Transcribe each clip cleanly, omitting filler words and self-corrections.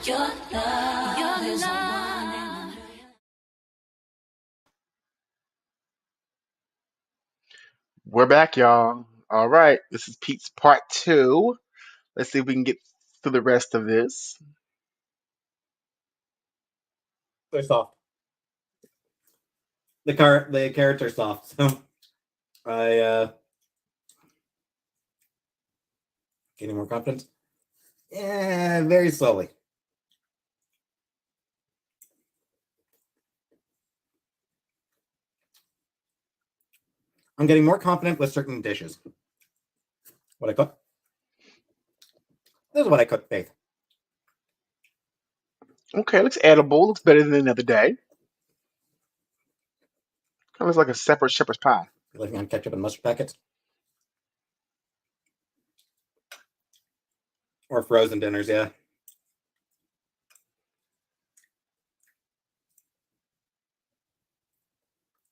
Your love is the one and We're back, y'all. All right, this is Pete's part two. Let's see if we can get through the rest of this. They're soft. The carrots are soft, so I getting more confidence. Yeah, very slowly. I'm getting more confident with certain dishes. What I cook? This is what I cook, Faith. Okay, looks edible. Looks better than another day. Kind of looks like a separate shepherd's pie. You're living on ketchup and mustard packets? Or frozen dinners, yeah.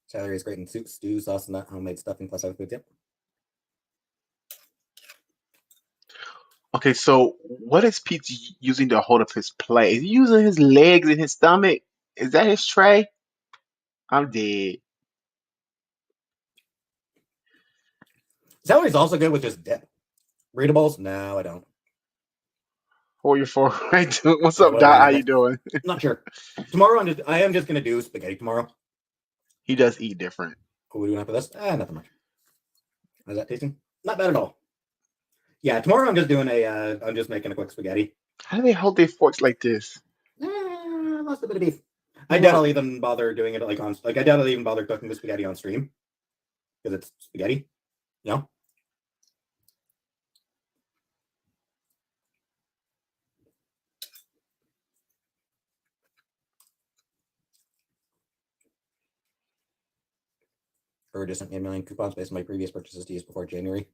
Celery is great in soup, stew, sauce, and that homemade stuffing plus other foods. Yep. Okay, so what is Pete using to hold up his plate? Is he using his legs and his stomach? Is that his tray? I'm dead. Celery is also good with just dip. Readables? No, I don't. Hold your fork. What's Yeah, up, whatever Dot? you How name you it. doing? Not sure. Tomorrow I am just gonna do spaghetti tomorrow. He does eat different. What are we doing after this? Nothing much. How's that tasting? Not bad at all. Yeah, tomorrow I'm just doing I'm just making a quick spaghetti. How do they hold their forks like this? Lost a bit of beef. I doubt Look, I'll even bother doing it I doubt I'll even bother cooking the spaghetti on stream because it's spaghetti. You know? Or just sent me a million coupons based on my previous purchases to use before January.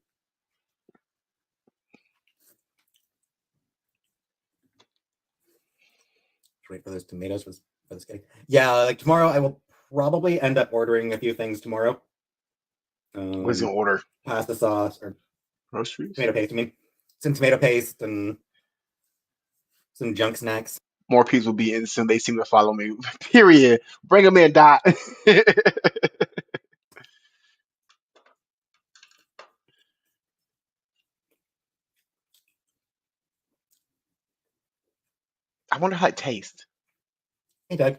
Wait for those tomatoes for the spaghetti. Yeah, like tomorrow I will probably end up ordering a few things tomorrow. what's in order? Pasta sauce or Groceries? tomato paste. I mean, some tomato paste and some junk snacks. More people will be in soon. They seem to follow me. Period. Bring them in, Dot. I wonder how it tastes. Hey, Doug.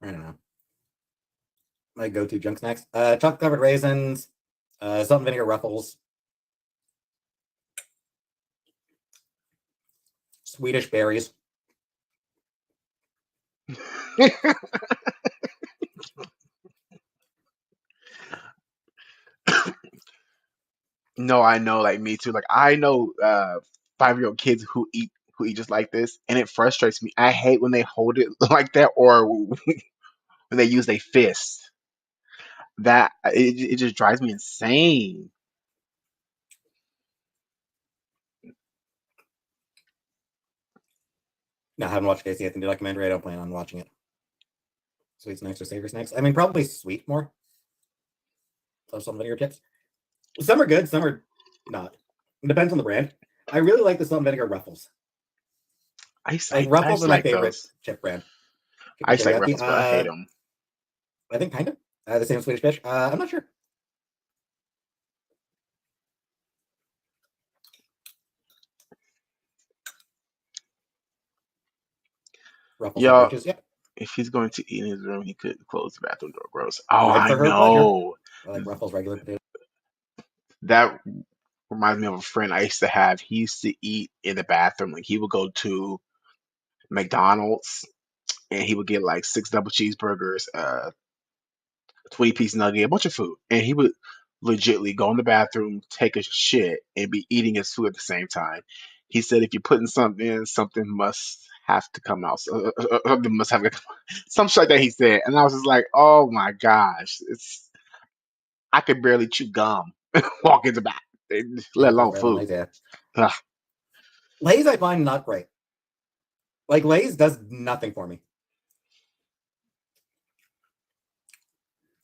I don't know. My go-to junk snacks: chocolate covered raisins, salt and vinegar Ruffles, Swedish berries. No, I know, like me too. Like I know 5-year-old kids who eat just like this, and it frustrates me. I hate when they hold it like that or when they use their fists. It just drives me insane. No, I haven't watched Casey Anthony documentary. I don't plan on watching it. Sweet snacks or savory snacks? I mean, probably sweet more. Salt and vinegar chips. Some are good, some are not. It depends on the brand. I really like the salt and vinegar Ruffles. Like I Ruffles used are to my like favorite those. chip brand. I Chicken used to like teriyaki. Ruffles, but I hate them. I think kind of the same Swedish fish. I'm not sure. Ruffle Yeah, sandwiches. Yep. if he's going to eat in his room, he could close the bathroom door. Gross. Oh, Red I for her pleasure. know. I like Ruffles regular potato. That reminds me of a friend I used to have. He used to eat in the bathroom. Like he would go to McDonald's and he would get like 6 double cheeseburgers, 20-piece nugget, a bunch of food. And he would legitly go in the bathroom, take a shit, and be eating his food at the same time. He said if you're putting something in, something must have to come out. Something must have to come out. Some shit like that he said. And I was just like, oh my gosh. I could barely chew gum, walk in the back, let That goes alone better than food. Lay's. Yeah. Ugh. Lay's I find not great. Like Lay's does nothing for me.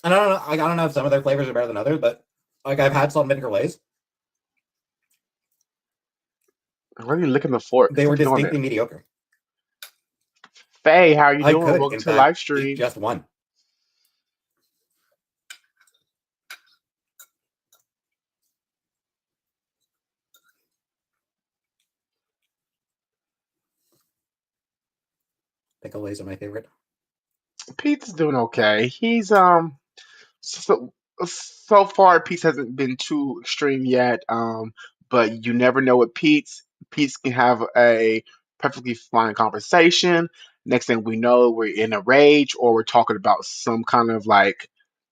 And I don't know. I don't know if some of their flavors are better than others, but like I've had salt and vinegar Lay's. Why are you licking the fork? They were Stop doing distinctly it. mediocre. Faye, how are you I doing? could, Welcome in to the live fact, eat stream. just one. Pickle Lays are my favorite. Pete's doing okay. He's so far Pete's hasn't been too extreme yet. But you never know with Pete's. Pete's can have a perfectly fine conversation. Next thing we know, we're in a rage or we're talking about some kind of like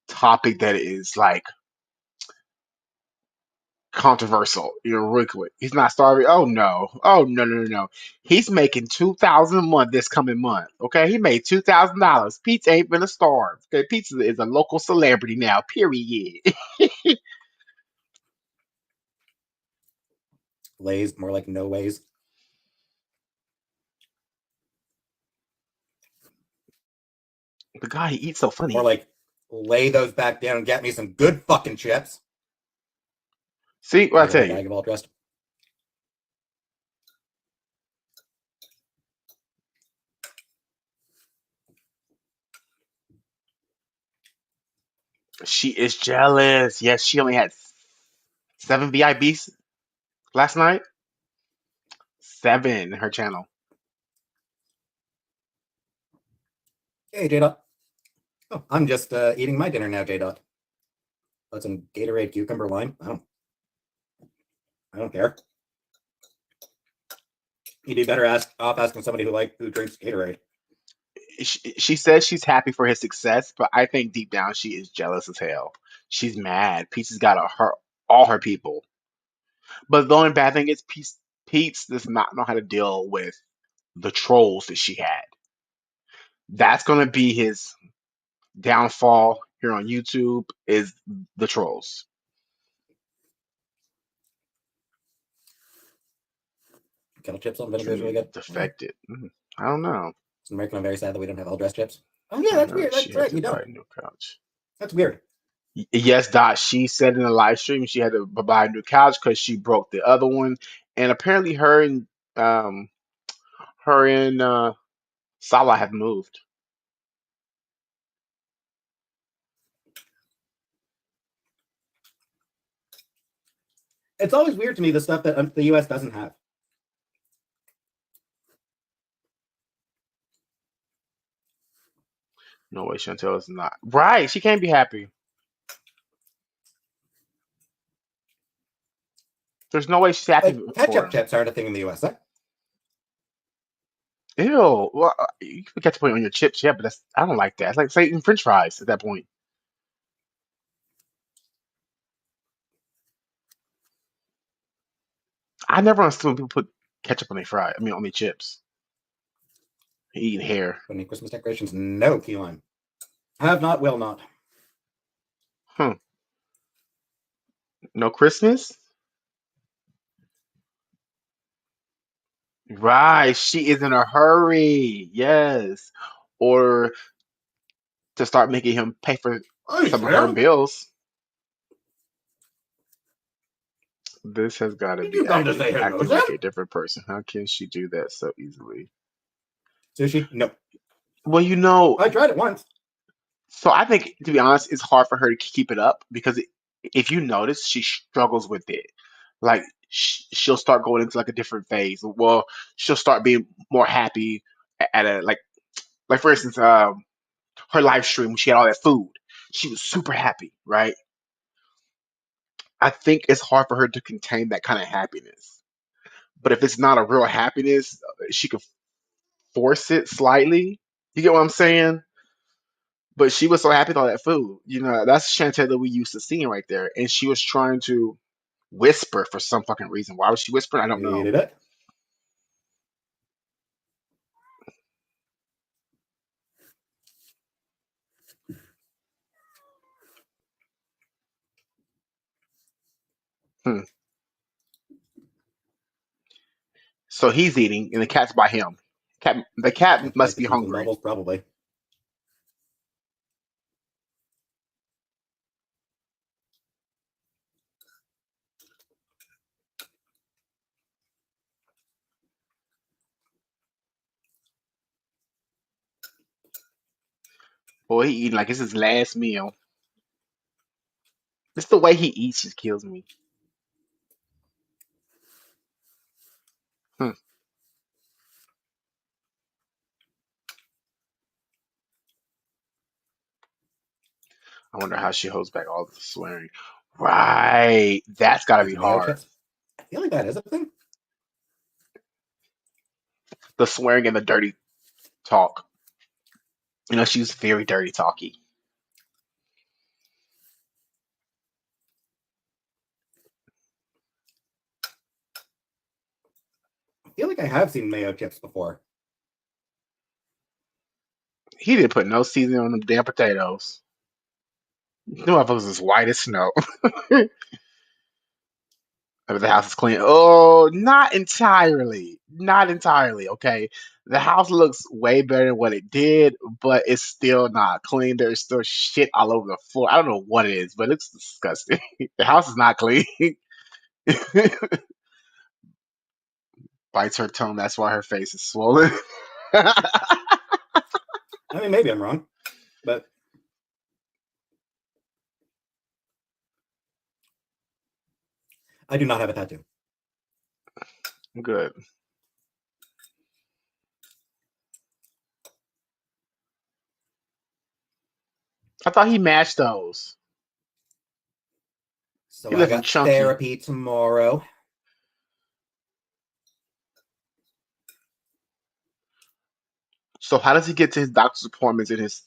topic that is like controversial, real quick. He's not starving. Oh no. Oh no, no, no, no. He's making 2,000 a month this coming month. Okay, he made $2,000. Pete ain't gonna starve. Okay, Pizza is a local celebrity now. Period. Lays, more like no ways. The guy he eats so funny. More like lay those back down and get me some good fucking chips. See what I tell Regular you. bag of all dressed. She is jealous. Yes, she only had 7 VIPs last night. 7 in her channel. Hey, J Dot. Oh, I'm just eating my dinner now, J Dot. Let some Gatorade cucumber lime. I don't care. You'd be better off asking somebody who drinks Gatorade. She says she's happy for his success, but I think deep down she is jealous as hell. She's mad. Pete's got all her people. But the only bad thing is Pete's does not know how to deal with the trolls that she had. That's gonna be his downfall here on YouTube is the trolls. Kettle chips on vinegar is really Dream good. defected. I don't know. It's American. I'm very sad that we don't have all dressed chips. Oh yeah, I that's know weird. she That's had right. to You buy don't. a new couch. That's weird. Yes, Dot. She said in the live stream she had to buy a new couch because she broke the other one, and apparently um her and Salah have moved. It's always weird to me the stuff that the U.S. doesn't have. No way, Chantel is not right. She can't be happy. There's no way she's happy Like for ketchup him. chips aren't a thing in the U.S. Huh? Ew. Well, you can get to put it on your chips, yeah, but I don't like that. It's like say eating French fries at that point. I never understood when people put ketchup on their fry. I mean, on their chips. Eating hair. Put any Christmas decorations? No, key lime. Have not, will not. Huh. No Christmas? Right. She is in a hurry. Yes. Or to start making him pay for Hey, some of her Sam, bills. This has got to did be you come to say hello, acting Sam? like a different person. How can she do that so easily? Sushi? No. Well, I tried it once. so I think to be honest, it's hard for her to keep it up because if you notice, she struggles with it. Like she'll start going into like a different phase. Well, she'll start being more happy at a like for instance, her live stream when she had all that food, she was super happy, right? I think it's hard for her to contain that kind of happiness. But if it's not a real happiness, she could force it slightly. You get what I'm saying? But she was so happy with all that food. That's Chantel that we used to seeing right there. And she was trying to whisper for some fucking reason. Why was she whispering? I don't know. Needed it. Hmm. So he's eating, and the cat's by him. The I cat feel like must the be truth in hungry. bubbles, probably. Boy, he eating like it's his last meal. Just the way he eats just kills me. Hmm. I wonder how she holds back all the swearing. Right. That's got to be With mayo hard. chips. I feel like that is a thing. The swearing and the dirty talk. You know, she's very dirty talky. I feel like I have seen mayo chips before. He didn't put no seasoning on them damn potatoes. The motherfuckers is white as snow. The house is clean. Oh, not entirely. Not entirely, okay? The house looks way better than what it did, but it's still not clean. There's still shit all over the floor. I don't know what it is, but it's disgusting. The house is not clean. Bites her tongue. That's why her face is swollen. I mean, maybe I'm wrong, but I do not have a tattoo. Good. I thought he matched those. So He I left them got chunky. therapy tomorrow. So how does he get to his doctor's appointments and his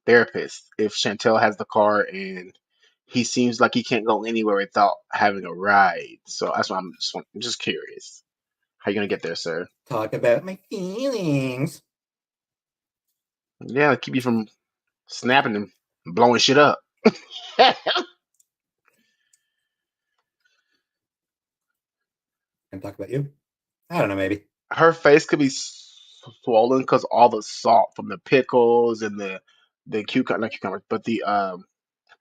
therapist if Chantel has the car and he seems like he can't go anywhere without having a ride? So that's why I'm just curious. How you gonna get there, sir? Talk about my feelings. Yeah, keep you from snapping and blowing shit up. And talk about you. I don't know, maybe. Her face could be swollen because all the salt from the pickles and the cucumber, not cucumbers, but the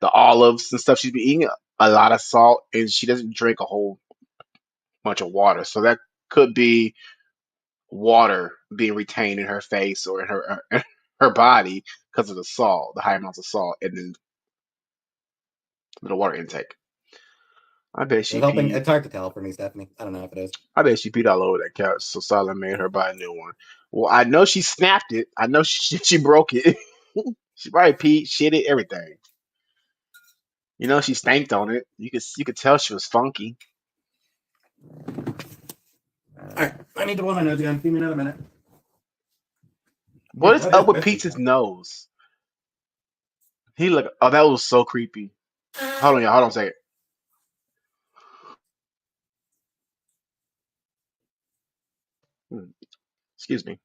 olives and stuff. She's been eating a lot of salt and she doesn't drink a whole bunch of water. So that could be water being retained in her face or in her body because of the salt, the high amounts of salt, and then the water intake. I bet It's she helping. peed. It's hard to tell for me, Stephanie. I don't know if it is. I bet she peed all over that couch. So Sala made her buy a new one. Well, I know she snapped it. I know she broke it. She probably peed, shit it, everything. You know she stanked on it. You could tell she was funky. All right, I need to blow my nose again. Give me another minute. What is What up is with this Pete's weekend? nose? He look. Oh, that was so creepy. Hold on, y'all. Hold on a second. Hmm, excuse me.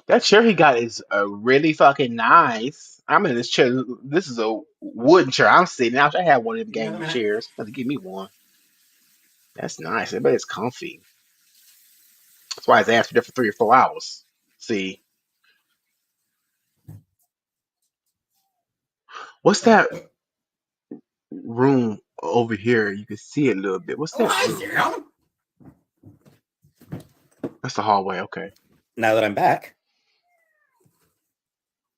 That chair he got is really fucking nice. I'm in this chair. This is a wooden chair I'm sitting. I wish I had one of them Give me another gaming minute. chairs. Have to give me one. That's nice. Everybody's comfy. That's why his ass been there for 3 or 4 hours. See, what's All that right. room over here? You can see it a little bit. What's Oh, that hi, room? Sam. That's the hallway. Okay. Now that I'm back,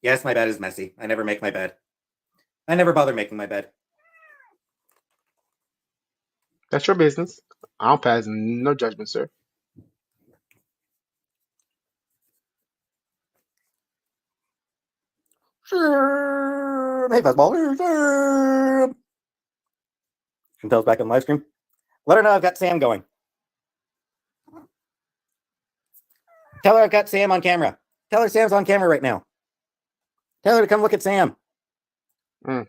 yes, my bed is messy. I never make my bed. I never bother making my bed. That's your business. I don't pass no judgment, sir. Sure. Hey, fastball. Sure. Chantel's back on live stream. Let her know I've got Sam going. Tell her I've got Sam on camera. Tell her Sam's on camera right now. Tell her to come look at Sam. Mm.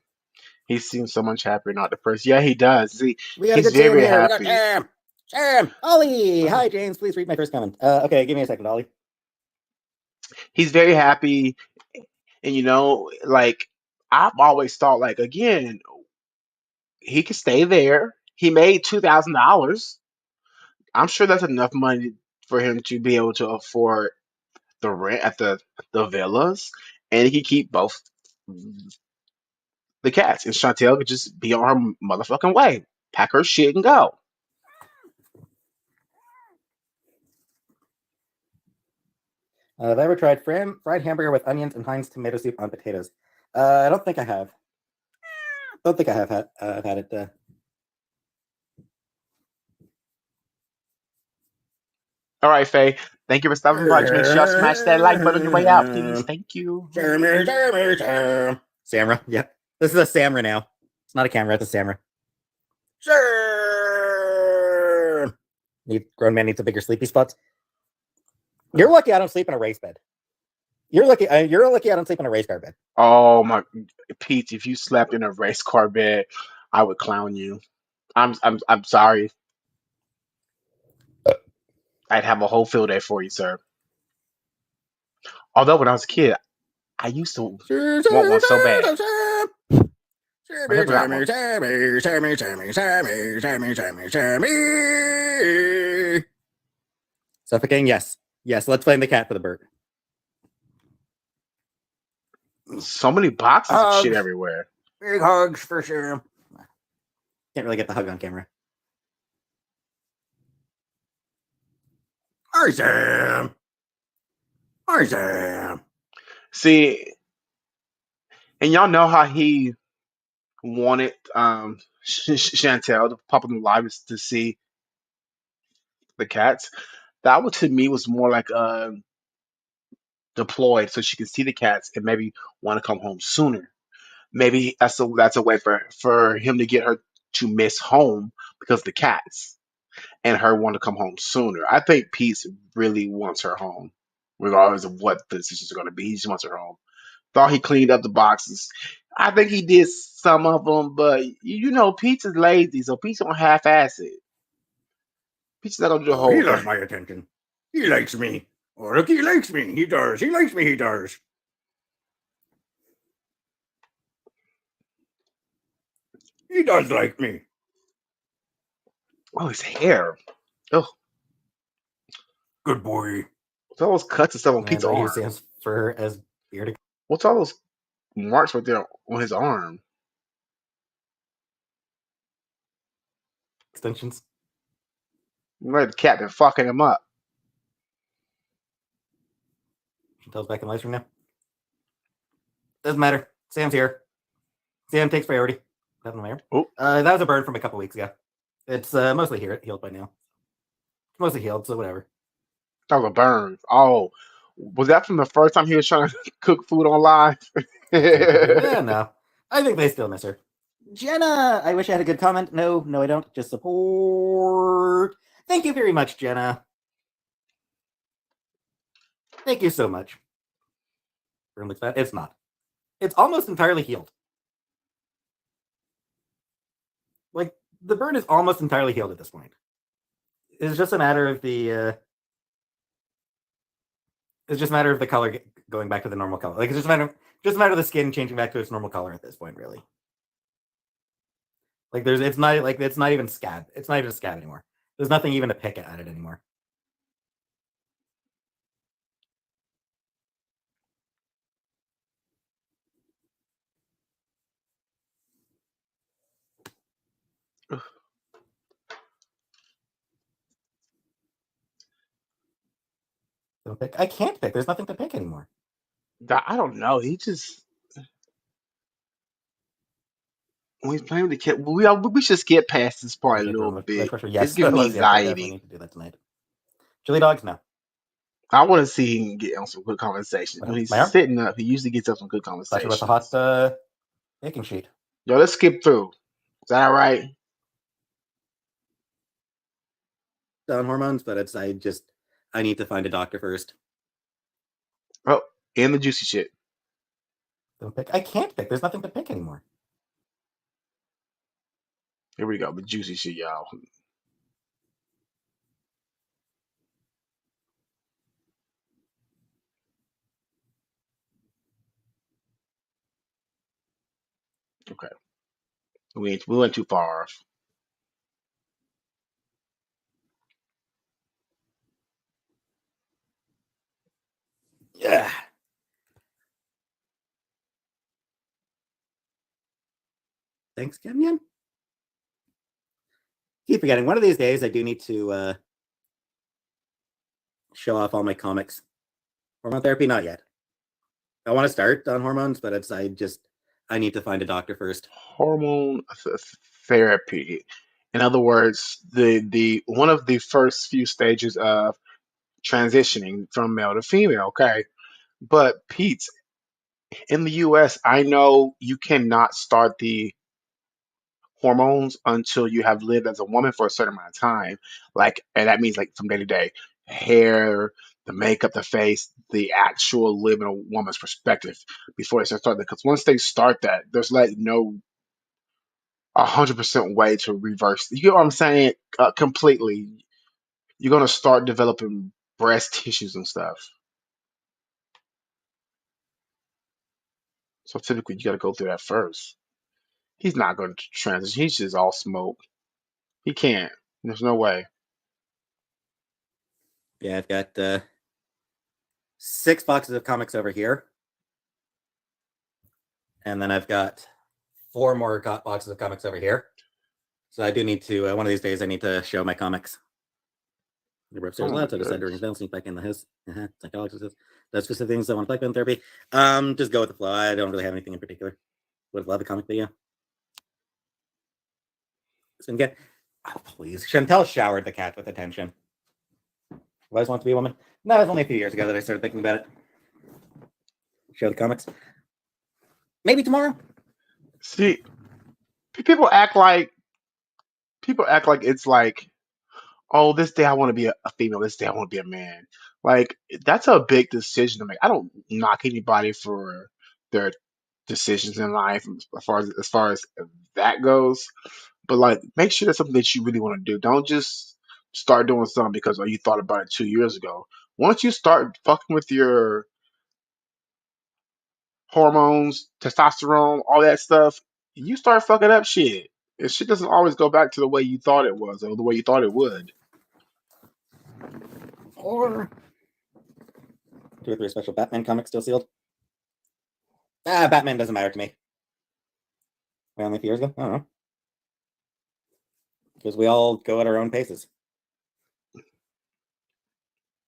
He seems so much happier, not depressed. Yeah, he does. See, We got a he's good Sam very here. We got happy. Sam. Sam. Ollie. Oh, Hi, James. Please read my first comment. Okay, give me a second, Ollie. he's very happy, and like I've always thought, like again, he could stay there. He made $2,000. I'm sure that's enough money for him to be able to afford the rent at the villas, and he could keep both the cats. And Chantel could just be on her motherfucking way, pack her shit and go. Have I ever tried fried hamburger with onions and Heinz tomato soup on potatoes? I don't think I have. Don't think I have had it. All right, Faye. Thank you for stopping by. Make sure y'all smash that like button on your way out, please. Thank you. Samra. Yep. This is a Samra now. It's not a camera. It's a Samra. Sure. Grown man needs a bigger sleepy spots. You're lucky I don't sleep in a race bed. You're lucky. You're lucky I don't sleep in a race car bed. Oh my, Pete! If you slept in a race car bed, I would clown you. I'm sorry. I'd have a whole field day for you, sir. Although when I was a kid, I used to want one so bad. I never got one. Suffocating, yes. Yes, let's blame the cat for the bird. So many boxes of shit everywhere. Big hugs for sure. Can't really get the hug on camera. Hi, Sam. Hi, Sam. See, and y'all know how he wanted Chantel to pop in the live to see the cats. That one to me was more like deployed so she could see the cats and maybe want to come home sooner. Maybe that's a way for him to get her to miss home because of the cats and her want to come home sooner. I think Peace really wants her home, regardless of what the decisions are going to be. He just wants her home. Thought he cleaned up the boxes. I think he did some of them, but you know, Pete's is lazy, so Pete's gonna half-ass it. Pete's not gonna do the whole He thing. loves my attention. He likes me. Oh, look, he likes me. He does. He likes me. He does. He does like me. Oh, his hair. Oh, Good boy. what's all those cuts and stuff on And Pete's I arm? use Sam's fur as beard What's all those marks right there on his arm? extensions. Like the cat been fucking him up. Chantel's back in live stream now. Doesn't matter. Sam's here. Sam takes priority. Doesn't matter. Oh, That was a burn from a couple weeks ago. It's mostly healed by now. It's mostly healed, so whatever. that was a burn. Oh, was that from the first time he was trying to cook food on live? Yeah, no. I think they still miss her. Jenna, I wish I had a good comment. No, I don't. Just support. Thank you very much, Jenna. Thank you so much. Burn looks bad. It's not. It's almost entirely healed. Like, the burn is almost entirely healed at this point. It's just a matter of the it's just a matter of the color going back to the normal color. Like, it's just a matter of the skin changing back to its normal color at this point, really. Like, it's not even scab. It's not even a scab anymore. There's nothing even to pick at it anymore. Don't pick. I can't pick. There's nothing to pick anymore. I don't know. He just when he's playing with the cat, we should skip past this part a little bit. Yes, It's giving me yes, I definitely anxiety. need to do that tonight. Chili dogs, no. I want to see him get on some good conversations. When he's My arm? sitting up, he usually gets up some good Especially with conversations. the hot baking sheet. Yo, let's skip through. Is that all right? Down hormones, but I need to find a doctor first. Oh, and the juicy shit. Don't pick. I can't pick. There's nothing to pick anymore. Here we go. The juicy shit, y'all. Okay. We went too far off. Yeah. Thanks, Kenyon. Keep forgetting. One of these days, I do need to show off all my comics Hormone therapy, not yet. I want to start on hormones, but I need to find a doctor first. Hormone therapy. In other words, the one of the first few stages of transitioning from male to female. Okay, but Pete, in the U.S., I know you cannot start the hormones until you have lived as a woman for a certain amount of time. Like, and that means like from day to day, hair, the makeup, the face, the actual living a woman's perspective before they start that. Because once they start that, there's like no 100% way to reverse. You get what I'm saying? Completely. You're gonna start developing breast tissues and stuff. So typically, you got to go through that first. He's not going to transition. He's just all smoke. He can't. There's no way. Yeah, I've got 6 boxes of comics over here, and then I've got 4 more boxes of comics over here. So I do need to. One of these days, I need to show my comics. We were upstairs Oh a my lot, so I decided to ring goodness. the bell, sneak back in the house. Psychologist says that's specific things I want to play in therapy. Just go with the flow. I don't really have anything in particular. Would have loved a comic video. So get. Oh, please. Chantel showered the cat with attention. I always want to be a woman. No, it was only a few years ago that I started thinking about it. Show the comics. Maybe tomorrow. See, people act like it's like, oh, this day I want to be a female. This day I want to be a man. Like that's a big decision to make. I don't knock anybody for their decisions in life as far as that goes. But like, make sure that's something that you really want to do. Don't just start doing something because you thought about it 2 years ago. Once you start fucking with your hormones, testosterone, all that stuff, you start fucking up shit. And shit doesn't always go back to the way you thought it was or the way you thought it would. Or 2 or 3 special Batman comics still sealed. Batman doesn't matter to me. Only a few years ago? I don't know. Because we all go at our own paces.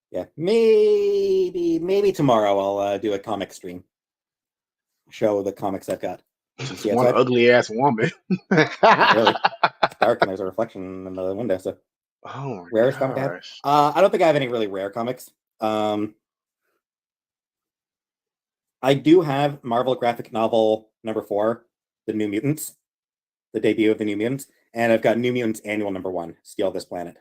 Yeah, maybe tomorrow I'll do a comic stream. Show the comics I've got. Just one ugly ass woman. Not really. It's dark and there's a reflection in the window. So Oh my rarest comic I have. gosh. I don't think I have any really rare comics. I do have Marvel graphic novel number 4, The New Mutants, the debut of the New Mutants, and I've got New Mutants Annual number 1, Steal This Planet.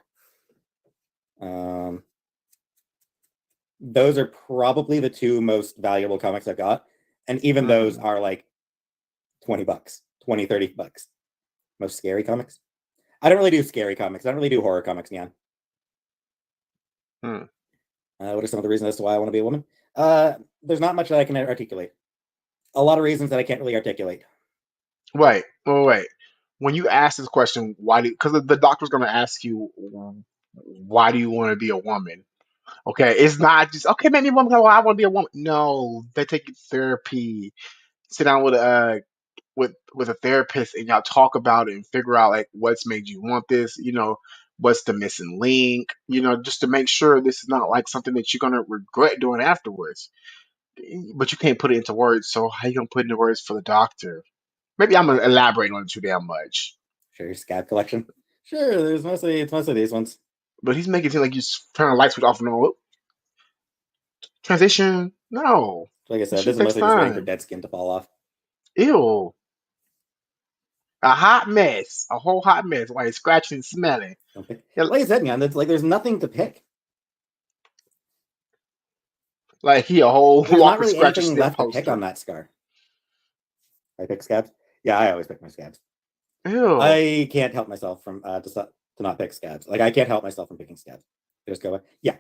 Those are probably the 2 most valuable comics I've got, and even those are like $20, $20, $30. Most scary comics. I don't really do scary comics. I don't really do horror comics, man. What are some of the reasons as to why I want to be a woman? There's not much that I can articulate. A lot of reasons that I can't really articulate. Wait. When you ask this question, why do? Because the doctor's going to ask you, why do you want to be a woman? Okay, it's not just okay. Make me a woman. Oh, I want to be a woman. No, they take you to therapy. Sit down with a therapist, and y'all talk about it and figure out like what's made you want this. What's the missing link. Just to make sure this is not like something that you're gonna regret doing afterwards. But you can't put it into words. So how you gonna put it into words for the doctor? Maybe I'm gonna elaborate on it too damn much. Sure, your scab collection. Sure, it's mostly these ones. But he's making it seem like you just turn a light switch off and on. Transition. No. Like I This said, shit this is takes mostly just waiting for time. dead skin to fall off. Ew. A hot mess. A whole hot mess while you're scratching and smelling. Okay. Yeah, Like I said, man, it's like there's nothing to pick. like he a whole There's not Walker really Scratcher anything Snip left to pick on poster. that scar. I pick scabs. Yeah, I always pick my scabs. Ew. I can't help myself from to not pick scabs. Like I can't help myself from picking scabs. I just go, yeah.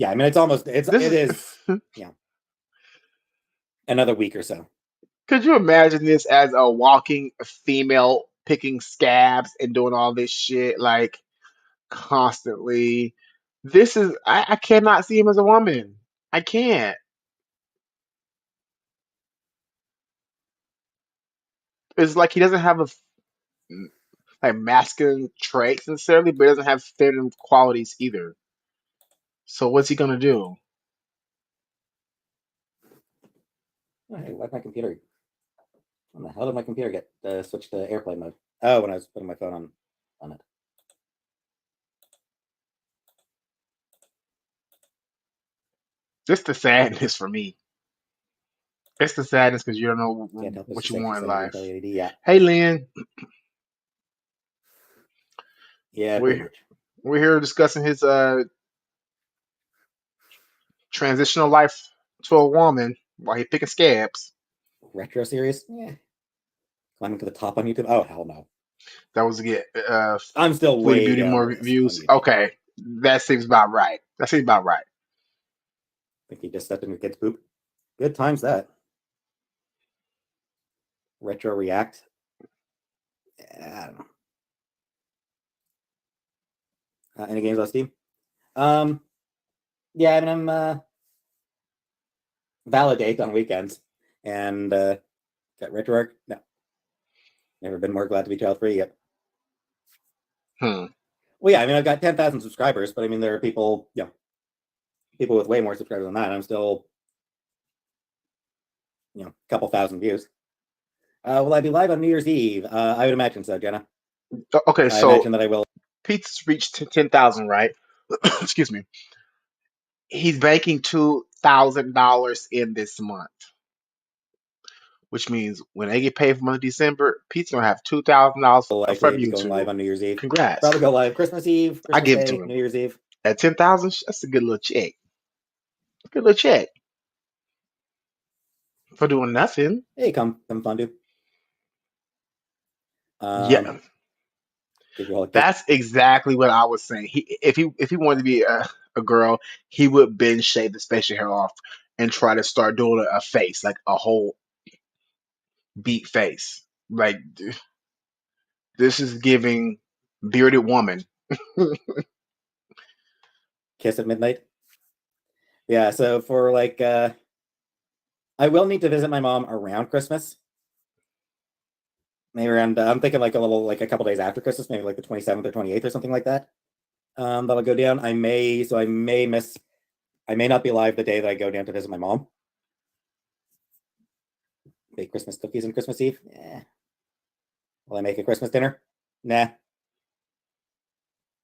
I mean, it is another week or so. Could you imagine this as a walking female picking scabs and doing all this shit like constantly? I cannot see him as a woman. I can't. It's like he doesn't have a like masculine traits necessarily, but he doesn't have feminine qualities either. So what's he gonna do? Oh, hey, why did my computer? When the hell did my computer get switched to airplane mode? Oh, when I was putting my phone on it. Just the sadness for me. It's the sadness because you don't know Can't help but what to you say she want in said it life. with LED. Yeah, Hey, Lynn, yeah, pretty we're much. we're here discussing his transitional life to a woman while he picking scabs. Retro series? Yeah. Climbing to the top on YouTube? Oh, hell no. That was to get I'm still Fleety way Beauty down the more list on views. YouTube. Okay, that seems about right. That seems about right. I think he just stepped in your kid's poop. Good times that. Retro React? I don't know. Any games on Steam? Yeah, I mean, I'm Validate on weekends. And got Retro Arc? No. Never been more glad to be child free yet. Hmm. Well, yeah, I mean, I've got 10,000 subscribers, but I mean, there are people, people with way more subscribers than that. I'm still, a couple thousand views. Will I be live on New Year's Eve? I would imagine so, Jenna. Okay, I so imagine that I will. Pete's reached 10,000, right? Excuse me. He's banking $2,000 in this month, which means when they get paid for month of December, Pete's gonna have $2,000 from Likely be going live YouTube. on New Year's Eve. Congrats! Probably go live Christmas Eve, I Christmas give it to Day, him New Year's Eve. at 10,000. That's a good little check. Good little check for doing nothing. Hey, come fondue. Yeah, Give you all a kiss. that's exactly what I was saying. If he wanted to be a girl, he would binge shave the facial hair off and try to start doing a face, like a whole beat face. Like this is giving bearded woman. Kiss at midnight. Yeah, so for like, I will need to visit my mom around Christmas. Maybe around, I'm thinking like a couple days after Christmas, maybe like the 27th or 28th or something like that. That'll go down. I may not be live the day that I go down to visit my mom. Bake Christmas cookies on Christmas Eve? Yeah. Will I make a Christmas dinner? Nah.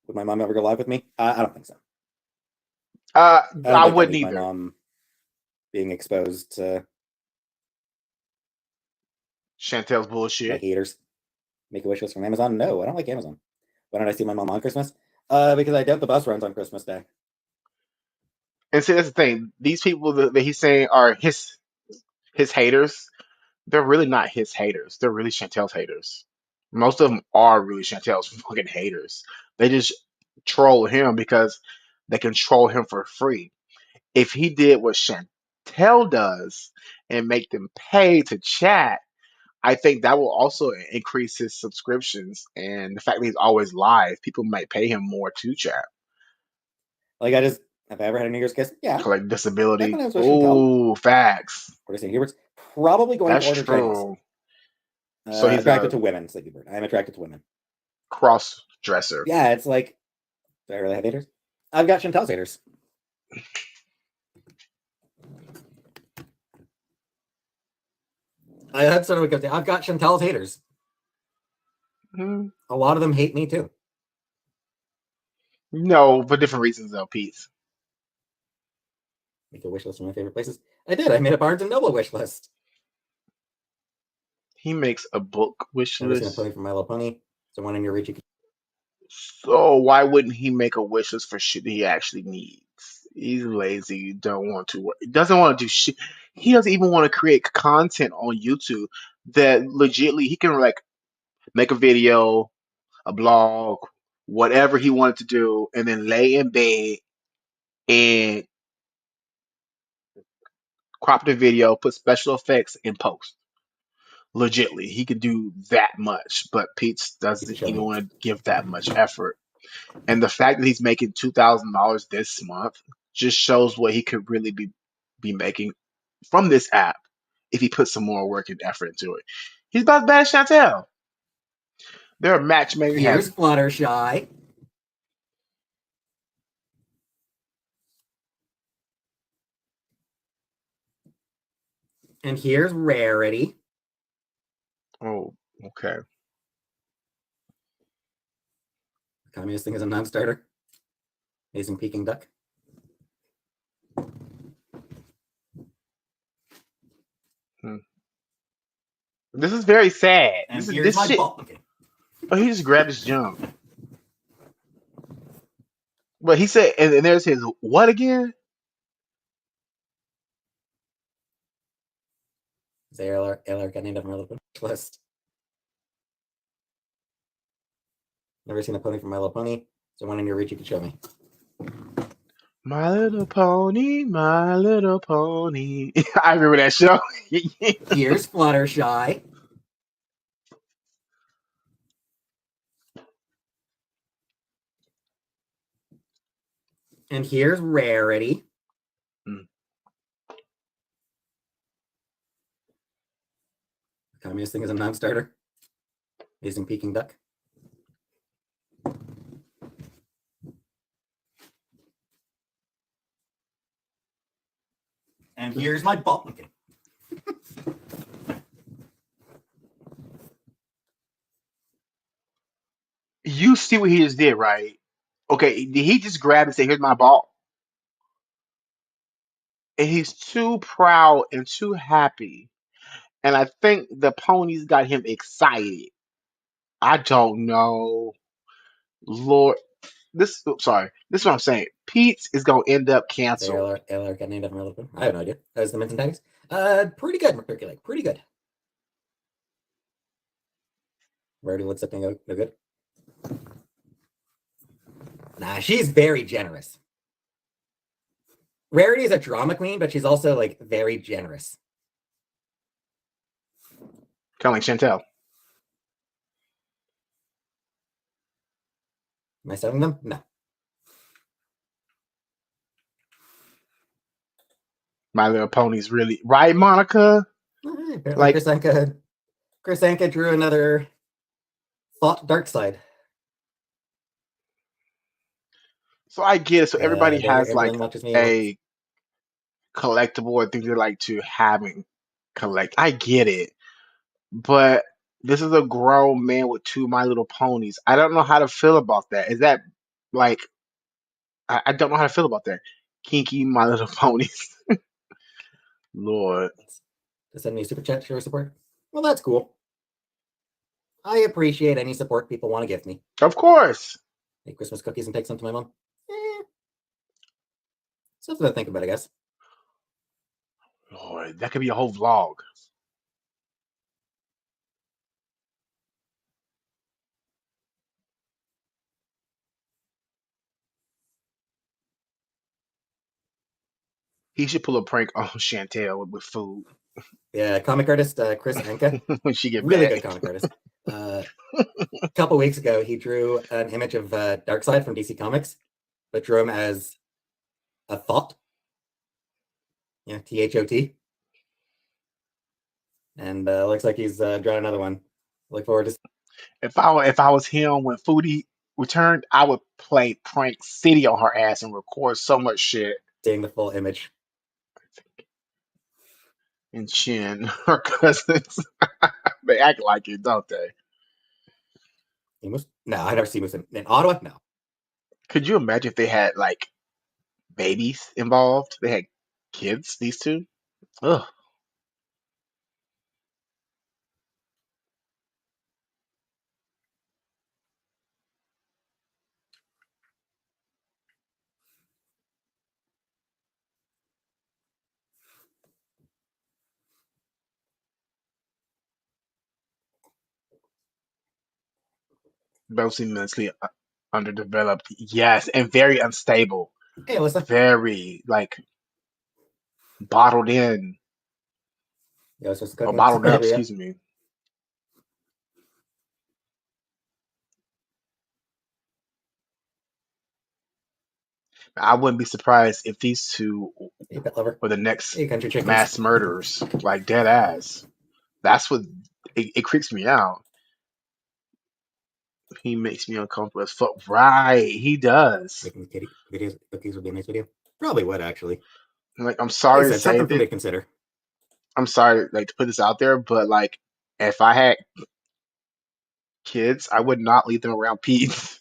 Would my mom ever go live with me? I don't think so. I don't I think I wouldn't need my either. mom being exposed to Chantel's my bullshit. haters. Make a wish list from Amazon? No, I don't like Amazon. Why don't I see my mom on Christmas? Because I doubt the bus runs on Christmas Day. And see, that's the thing. These people that he's saying are his haters. They're really not his haters. They're really Chantel's haters. Most of them are really Chantel's fucking haters. They just troll him because they can troll him for free. If he did what Chantel does and make them pay to chat, I think that will also increase his subscriptions and the fact that he's always live. People might pay him more to chat. Like, have I ever had a New Year's kiss? Yeah. Collect Back when disability. I was with Chantel. Ooh, facts. What do I say, Hubert's? Probably going to That's order Chinese. true. So he's Attracted a to women, Sleepy Bird. I'm attracted to women. cross dresser. Yeah, it's like, do I really have haters? I've got Chantel's haters. That's sort of what goes down. I've got Chantel's haters. Hmm. A lot of them hate me too. No, for different reasons though, Pete. Make a wish list of my favorite places. I did. I made a Barnes and Noble wish list. He makes a book wish Never seen a list. pony from My Little Pony. So one in your reach. So why wouldn't he make a wish list for shit that he actually needs? He's lazy, don't want to work, doesn't want to do shit. He doesn't even want to create content on YouTube that legitly he can like make a video, a blog, whatever he wanted to do, and then lay in bed and crop the video, put special effects, and post. Legitly, he could do that much, but Pete You can doesn't show even me. want to give that much effort. And the fact that he's making $2,000 this month just shows what he could really be making from this app if he puts some more work and effort into it. He's about as bad as Chantel. They're a match made in Here's heaven. Fluttershy. And here's Rarity. Oh, okay. Communist thing is a non-starter. Amazing Peking duck. This is very sad. And This is here's this my shit. pumpkin. Oh, he just grabbed his junk. But he said, and there's his what again? There, got named after my little pony list. Never seen a pony from My Little Pony, so one in your reach you could show me. My Little Pony, My Little Pony. I remember that show. Here's Fluttershy. And here's Rarity. Communist thing is a non-starter. Amazing Peking duck. And here's my pumpkin. You see what he just did, right? Okay, did he just grab and say, "Here's my ball"? And he's too proud and too happy. And I think the ponies got him excited. I don't know. Lord, this sorry, this is what I'm saying. Pete's is gonna end up canceled. Taylor got named after my little pony. I have no idea. That was the Mince and Tatties. Pretty good, Mercury Lake. Pretty good. Rarity looks up and no good. Nah, she's very generous. Rarity is a drama queen, but she's also like very generous. Kind of like Chantel. Am I selling them? No. My Little Pony's really right, Monica. Like Chris Anka drew another thought dark side. So I get it. So everybody has like me a collectible or things they like to have and collect. I get it, but this is a grown man with two My Little Ponies. I don't know how to feel about that. Is that like I don't know how to feel about that. Kinky My Little Ponies. Lord. To send me a super chat to show support. Well, that's cool. I appreciate any support people want to give me. Of course. Make Christmas cookies and take some to my mom. Something to think about, I guess. Lord, that could be a whole vlog. He should pull a prank on Chantel with food. Yeah, comic artist Chris Anka. When she get really back. good comic artist. A couple weeks ago, he drew an image of Darkseid from DC Comics, but drew him as a thought. Yeah, THOT. And looks like he's drawn another one. Look forward to. If I was him when Foodie returned, I would play Prank City on her ass and record so much shit. Seeing the full image. And Chin, her cousins, they act like it, don't they? No, I never see Moose in Ottawa. No. Could you imagine if they had like babies involved? They had kids. These two. Ugh. Mostly mentally underdeveloped. Yes, and very unstable. Hey, Alyssa. Very like bottled in. Yeah, I was just or bottled up. Excuse me. I wouldn't be surprised if these two were the next mass murderers, like dead ass. That's what it creeps me out. He makes me uncomfortable as fuck. Right, he does. Making kitty videos, cookies would be a nice video. Probably would actually. Like, I'm sorry to say something for me that. to consider. I'm sorry, like, to put this out there, but like, if I had kids, I would not leave them around Pete's.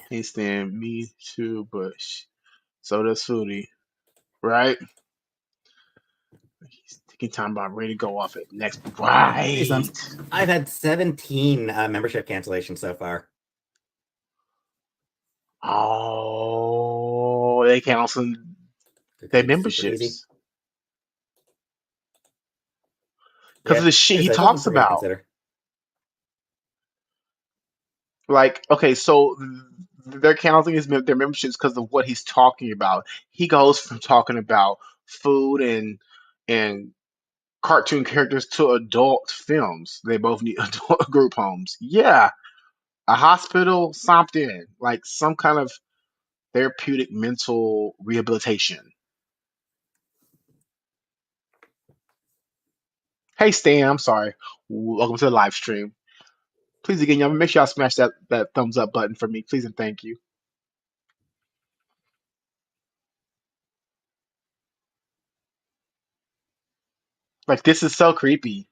He's saying me too, but so does Foodie, right? He's taking time about ready to go off it next. Hey, Right. Sums. I've had 17 membership cancellations so far. Oh, they cancel their Super easy. memberships because Yeah, of the shit like I he said, something talks for me to about. consider. Like, okay, so they're canceling their memberships because of what he's talking about. He goes from talking about food and cartoon characters to adult films. They both need adult group homes. Yeah, a hospital, something like some kind of therapeutic mental rehabilitation. Hey Stan, I'm sorry. Welcome to the live stream. Please again, y'all make sure y'all smash that thumbs up button for me, please and thank you. Like this is so creepy,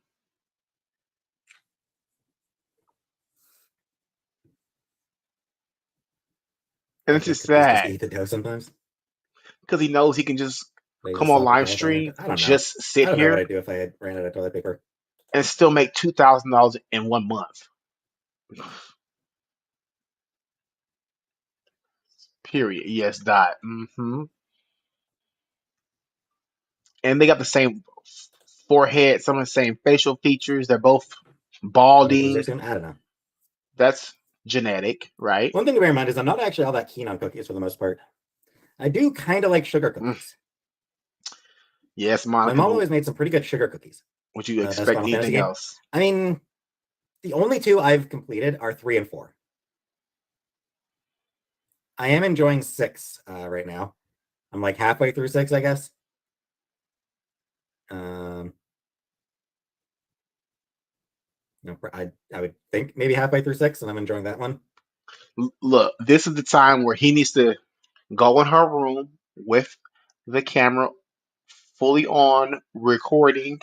and it's Like, let just cookies just sad eat the dough sometimes. because he knows he can just They come just on stop the live dough if I ran. stream, I don't know. just I sit don't know what here I'd do if I had ran out of toilet paper. and still make $2,000 in 1 month. Period. Yes, dot. And they got the same forehead, some of the same facial features. They're both Like, is there balding. soon? I don't know. That's genetic, right? One thing to bear in mind is I'm not actually all that keen on cookies for the most part. I do kind of like sugar Mm. cookies. Yes, My Monica, mom but always made some pretty good sugar cookies. would you Best expect Final Fantasy anything game. else? I mean, the only two I've completed are 3 and 4. I am enjoying 6 right now. I'm like halfway through 6, I guess. Um, I would think maybe halfway through 6, and I'm enjoying that one. Look, this is the time where he needs to go in her room with the camera fully on, recording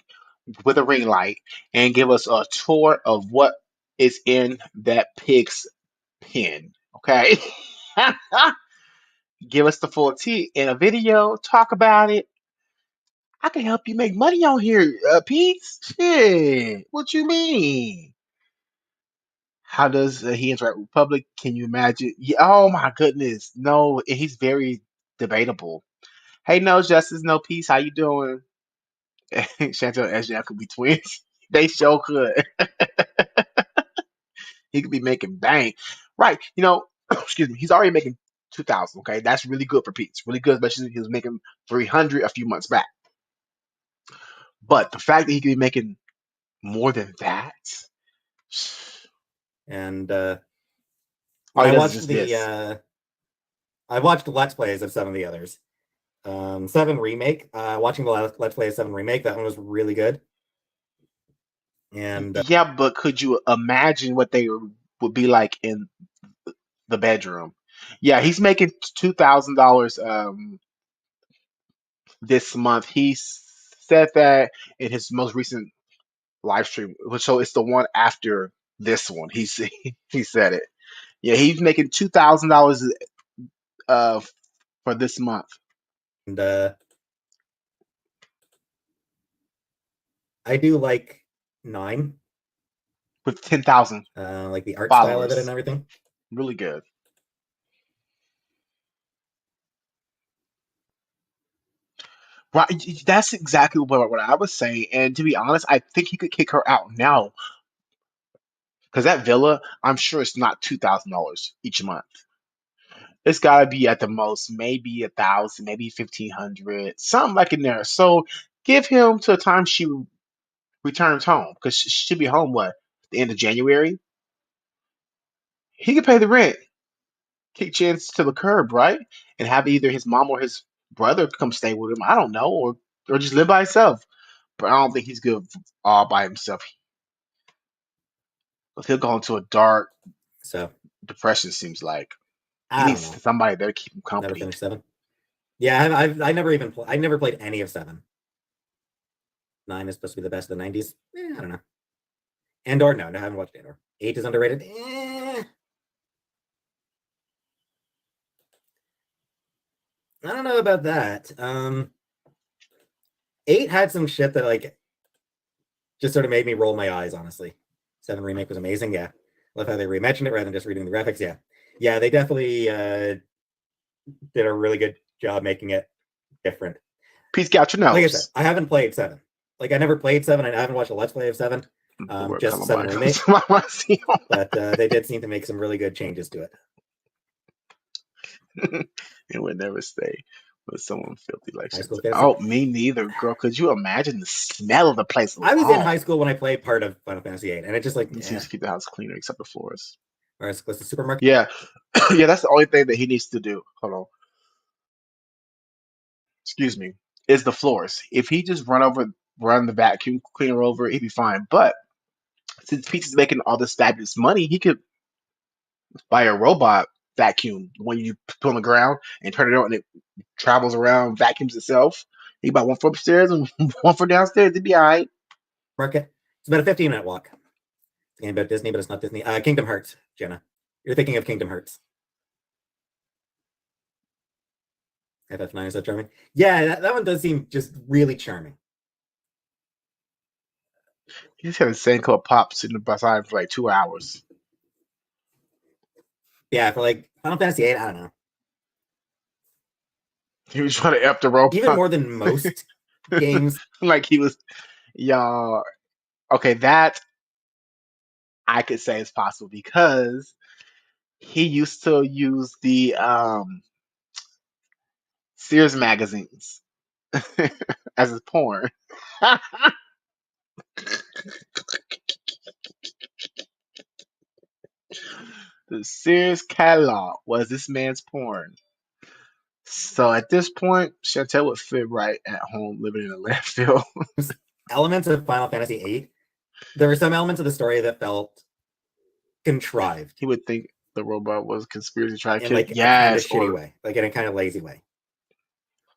with a ring light, and give us a tour of what is in that pig's pen. Okay? Give us the full tea in a video, talk about it. I can help you make money on here, Pete. Shit, what you mean? How does he interact with the public? Can you imagine? Yeah, oh my goodness, no, he's very debatable. Hey, no justice, no peace. How you doing? Chantel and SJ could be twins. They sure could. He could be making bank, right? Excuse me. He's already making 2,000. Okay, that's really good for Pete. It's really good, especially he was making 300 a few months back. But the fact that he could be making more than that, And all when he does is just this. I watched Let's Plays of some of the others. 7 Remake, watching the Let's Play of 7 Remake, that one was really good. And Yeah, but could you imagine what they would be like in the bedroom? Yeah, he's making $2,000 this month. He said that in his most recent live stream, so it's the one after this one. He said it. Yeah, he's making $2,000 uh for this month uh, I do like 9, with 10,000 like the art style of it and followers. everything. Really good. Right, that's exactly what I was saying. And to be honest, I think he could kick her out now because that villa, I'm sure it's not $2,000 each month. It's got to be at the most maybe 1,000, maybe 1,500, something like in there. So give him to the time she returns home because she'll be home what the end of January. He could pay the rent, kick Chance to the curb, right, and have either his mom or his brother come stay with him. I don't know, or just live by himself. But I don't think he's good all by himself. He'll go into a dark So depression. Seems like he I don't needs know. somebody there to keep him Never company. finished 7. Yeah, I never played any of 7. 9 is supposed to be the best of the 90s. I don't know. Andor, no, I haven't watched Andor. 8 is underrated. I don't know about that. 8 had some shit that like just sort of made me roll my eyes, honestly. 7 remake was amazing, yeah. Love how they reimagined it rather than just redoing the graphics, yeah. Yeah, they definitely did a really good job making it different. Peace out your Like I nose. said, I haven't played 7. Like I never played 7, and I haven't watched a Let's Play of 7. Just 7 remake. But they did seem to make some really good changes to it. It would never stay with someone filthy like High school that. fantasy. Oh, me neither, girl. Could you imagine the smell of the place? I was in high school when I played part of Final Fantasy VIII, and it just like He seems to keep the house cleaner except the floors. Or it's the supermarket. Yeah, yeah. That's the only thing that he needs to do. Hold on. Excuse me. Is the floors. If he just run the vacuum cleaner over, he'd be fine. But since Peach is making all this fabulous money, he could buy a robot vacuum when you put on the ground and turn it on and it travels around, vacuums itself. He buy one for upstairs and one for downstairs. It'd be all right. Market. It's about a 15-minute walk. It's a game about Disney, but it's not Disney. Kingdom Hearts, Jenna. You're thinking of Kingdom Hearts. FF9 is that charming? Yeah, that one does seem just really charming. He just had a Senko pop sitting beside for like 2 hours. Yeah, for like Final Fantasy VIII, I don't know. He was trying to F the robot. Even more than most games. Like he was, y'all. Okay, that I could say is possible because he used to use the Sears magazines as his porn. The Sears catalog was this man's porn. So at this point, Chantel would fit right at home living in a landfill. Elements of Final Fantasy VIII. There were some elements of the story that felt contrived. He would think the robot was conspiracy trying to in kill. like a kind of Yes, shitty or way, like in a kind of lazy way.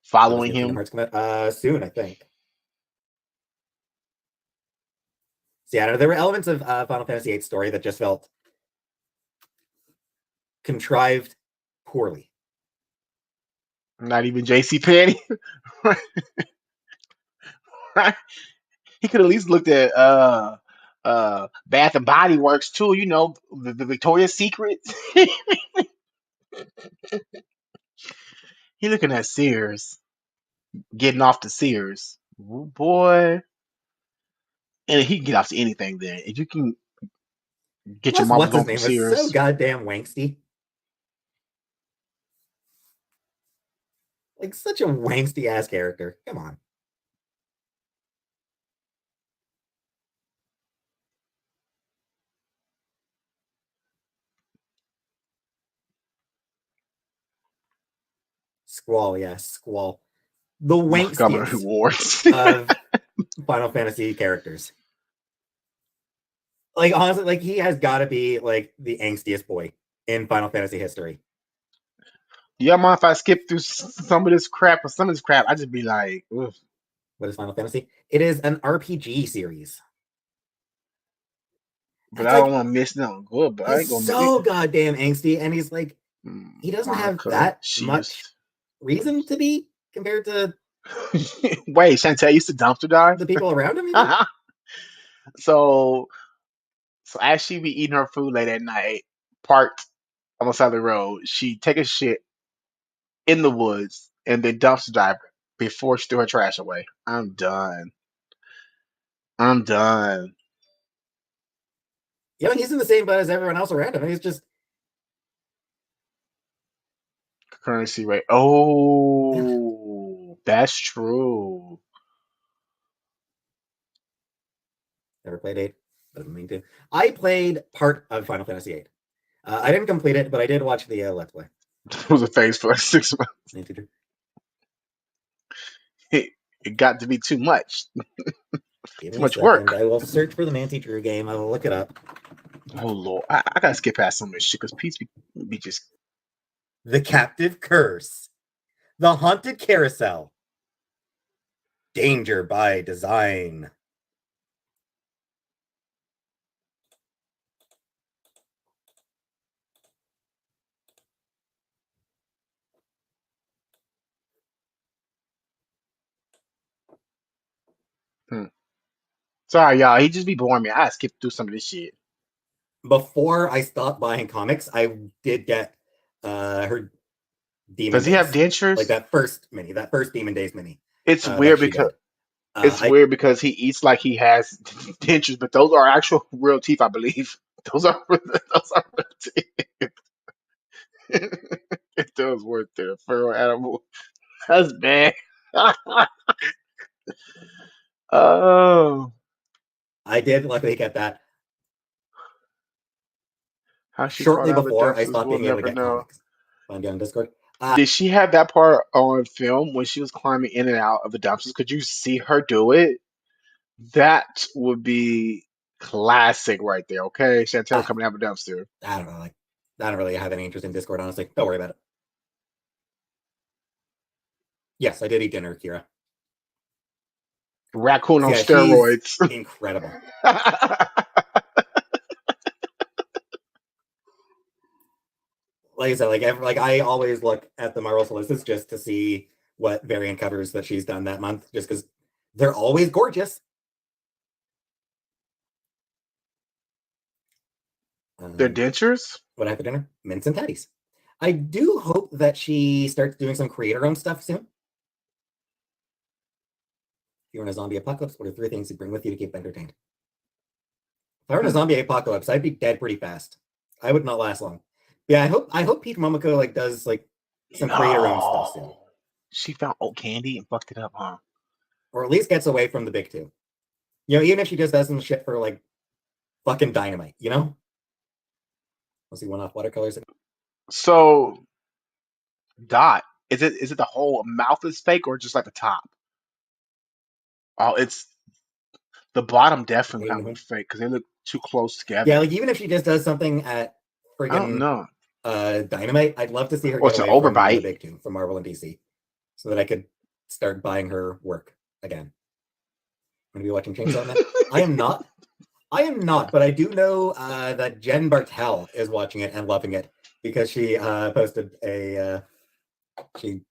following Kingdom him. Hearts come out soon, I think. So yeah, there were elements of Final Fantasy VIII story that just felt contrived poorly. Not even JC Penney. He could at least looked at Bath and Body Works too, you know, the Victoria's Secret. He looking at Sears, getting off to Sears. Ooh, boy. And he can get off to anything then. If you can get your Plus, marbles what's his on from name was so Sears. goddamn wangsty. Like such a wangsty ass character. Come on. Squall, yes, Squall. The Montgomery wankstiest Ward. of Final Fantasy characters. Like honestly, like he has got to be like the angstiest boy in Final Fantasy history. Yeah, mind if I skip through some of this crap or some of this crap? I just be like, ugh. What is Final Fantasy? It is an RPG series. But It's I don't like want to miss nothing good. But I ain't he's gonna. so goddamn angsty, and he's like he doesn't have Monica, that she much used. reason to be compared to Wait, Chantel used to dumpster dive. the people around him. Even so, so as she be eating her food late at night, parked on the side of the road, she take a shit in the woods and then dumpster dive before she threw her trash away. I'm done. I'm done. yeah, he's in the same boat as everyone else around him. He's just Currency rate. Oh, that's true. never played 8. Doesn't mean to. I played part of Final Fantasy 8. I didn't complete it, but I did watch the Let's Play. It was a phase for like 6 months. It got to be too much. Give Too me a much second. work. I will search for the Nancy Drew game. I will look it up. Oh Lord, I gotta skip past some of this shit because Pete's be just The Captive Curse. The Haunted Carousel. Danger by Design. Sorry, y'all. He just be boring me. I skipped through some of this shit. Before I stopped buying comics, I did get her Demon Does he have Days. dentures? Like that first Demon Days mini. It's weird because weird because he eats like he has dentures, but those are actual real teeth, I believe. Those are real teeth. It does work there. Feral animal. That's bad. Oh, I did luckily get that how she crawled shortly out of the before I dumpsters, stopped we'll being able to never get know. comics on Discord. Did she have that part on film when she was climbing in and out of the dumpsters? Could you see her do it? That would be classic right there. Okay, Chantel coming out of the dumpster. I don't know. Like, I don't really have any interest in Discord, honestly. Don't worry about it. Yes, I did eat dinner, Kira. Raccoon on Yeah, steroids. she's incredible. Like I said, like I always look at the Marvel solicits just to see what variant covers that she's done that month, just because they're always gorgeous. Their dentures? What I have for dinner? Mince and Tatties. I do hope that she starts doing some creator-owned stuff soon. If you're in a zombie apocalypse, what are 3 things you bring with you to keep entertained? If I were in a zombie apocalypse, I'd be dead pretty fast. I would not last long. Yeah, I hope Pete Momoko like does like some creator-owned stuff soon. She found oat candy and fucked it up, huh? Or at least gets away from the big 2. You know, even if she just does some shit for like fucking Dynamite, you know? We'll see one-off watercolors. So, Dot, is it the whole mouth is fake or just like the top? Oh, it's the bottom definitely kind of looks fake because they look too close together. Yeah, like even if she just does something at I don't friggin' know. Dynamite, I'd love to see her Or get it's an away from the overbite. big 2 from Marvel and DC, so that I could start buying her work again. I'm gonna be watching Chainsaw Man. I am not, but I do know that Jen Bartel is watching it and loving it because she posted she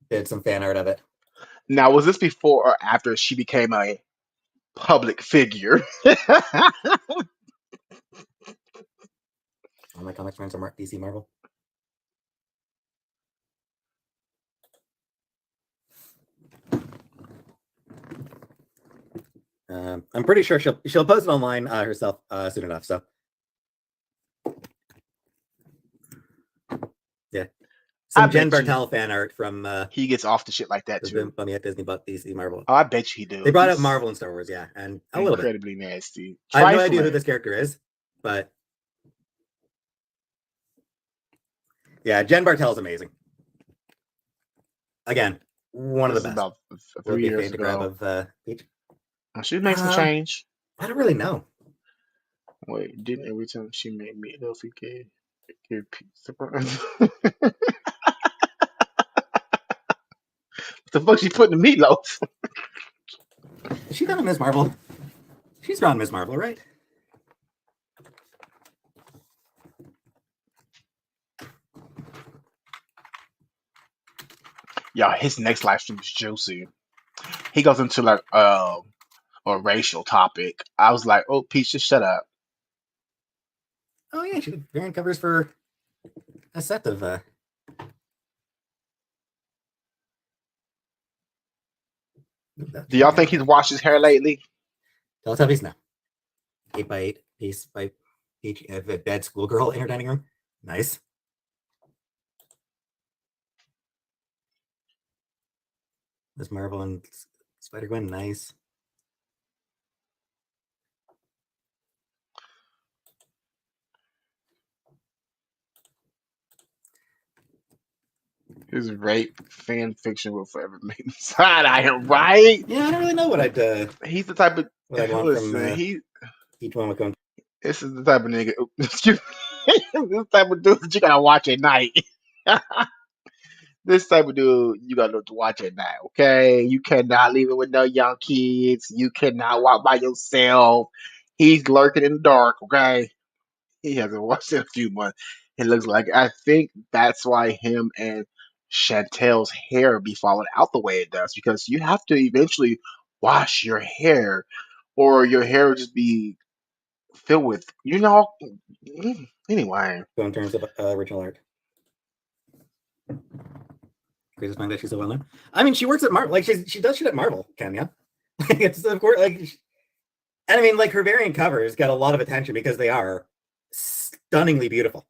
did some fan art of it. Now, was this before or after she became a public figure? All my comics friends are DC Marvel. I'm pretty sure she'll post it online herself soon enough. So yeah, some Jen Bartel fan art from. He gets off the shit like that too. Funny at Disney bought DC Marvel. Oh, I bet you he do. They brought up Marvel and Star Wars, yeah, and a little bit. Incredibly nasty. I have no idea who this character is, but yeah, Jen Bartel is amazing. Again, one of the best. About 3 years ago. Of Peach. She made some change. I don't really know. Wait, didn't every time she made meatloaf, he gave pizza? What the fuck she put in the meatloaf? Is she done Ms. Marvel? She's drawn Ms. Marvel, right? Yeah, his next live stream is juicy. He goes into like a racial topic. I was like, oh, Peach, just shut up. Oh yeah, she did variant covers for a set of Do y'all think he's washed his hair lately? Teletubbies? No. 8x8 piece by each the dead schoolgirl in her dining room. Nice. Miss Marvel and Spider-Gwen, nice. His rape fan fiction will forever make me sad. I am right. Yeah, I don't really know what I'd. He's the type of. What I'd want Listen, from each one would come. This is the type of nigga. Excuse me. This type of dude that you gotta watch at night. This type of dude, you gotta watch at night, okay? You cannot leave it with no young kids. You cannot walk by yourself. He's lurking in the dark, okay? He hasn't watched in a few months. It looks like I think that's why him and Chantel's hair be falling out the way it does because you have to eventually wash your hair, or your hair will just be filled with, anyway. So in terms of original art, greatest mind that she's so well known. I mean, she works at Marvel. Like she does shit at Marvel, Kenya. Like it's of course like, and I mean, like her variant covers get a lot of attention because they are stunningly beautiful.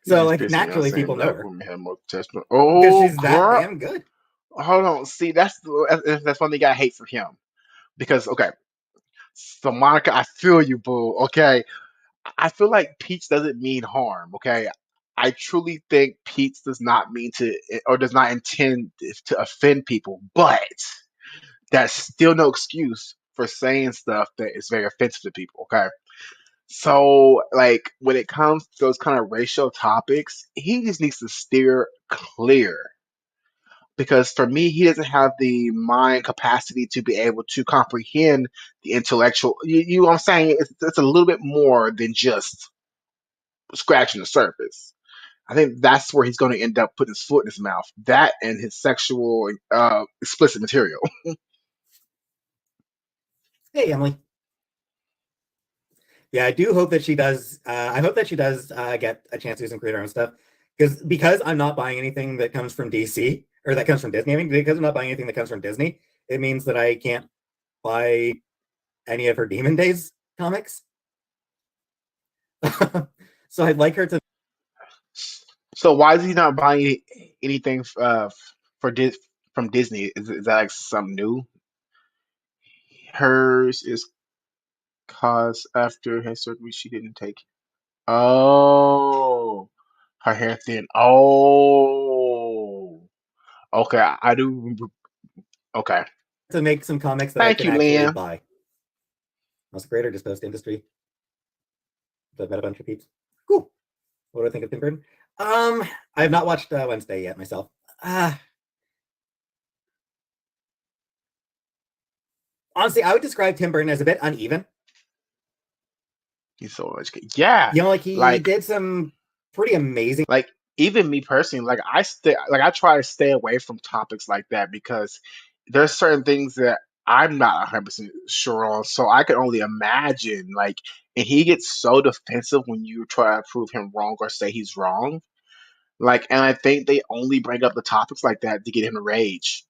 So He's like pissing me off naturally saying people know black her women have more testosterone. because Oh, she's that girl. damn good. Hold on. See, that's one thing I hate for him. Because, okay, so Monica, I feel you, boo. Okay. I feel like Peach doesn't mean harm, okay? I truly think Peach does not mean to, or does not intend to offend people, but that's still no excuse for saying stuff that is very offensive to people, okay? So, like, when it comes to those kind of racial topics, he just needs to steer clear. Because for me, he doesn't have the mind capacity to be able to comprehend the intellectual. You know what I'm saying? It's a little bit more than just scratching the surface. I think that's where he's going to end up putting his foot in his mouth. That and his sexual, explicit material. Hey, Emily. Yeah, I do hope that she does. I hope that she does get a chance to do some create her own stuff because I'm not buying anything that comes from DC or that comes from Disney. I mean, because I'm not buying anything that comes from Disney, it means that I can't buy any of her Demon Days comics. So I'd like her to So why is he not buying anything for from Disney? Is that like something new? Hers is cause after her surgery she didn't take. Oh, her hair thin. Oh, okay. I do. Okay. make some comics that I Thank can you, actually Liam. buy. As a creator, just post industry. I've met a bunch of peeps. Cool. What do I think of Tim Burton? I have not watched Wednesday yet myself. Honestly, I would describe Tim Burton as a bit uneven. He's so educated. Yeah, You know, like he like did some pretty amazing like even me personally, I try to stay away from topics like that because there's certain things that I'm not 100% sure on. So I can only imagine, like, and he gets so defensive when you try to prove him wrong or say he's wrong. Like, and I think they only bring up the topics like that to get him to rage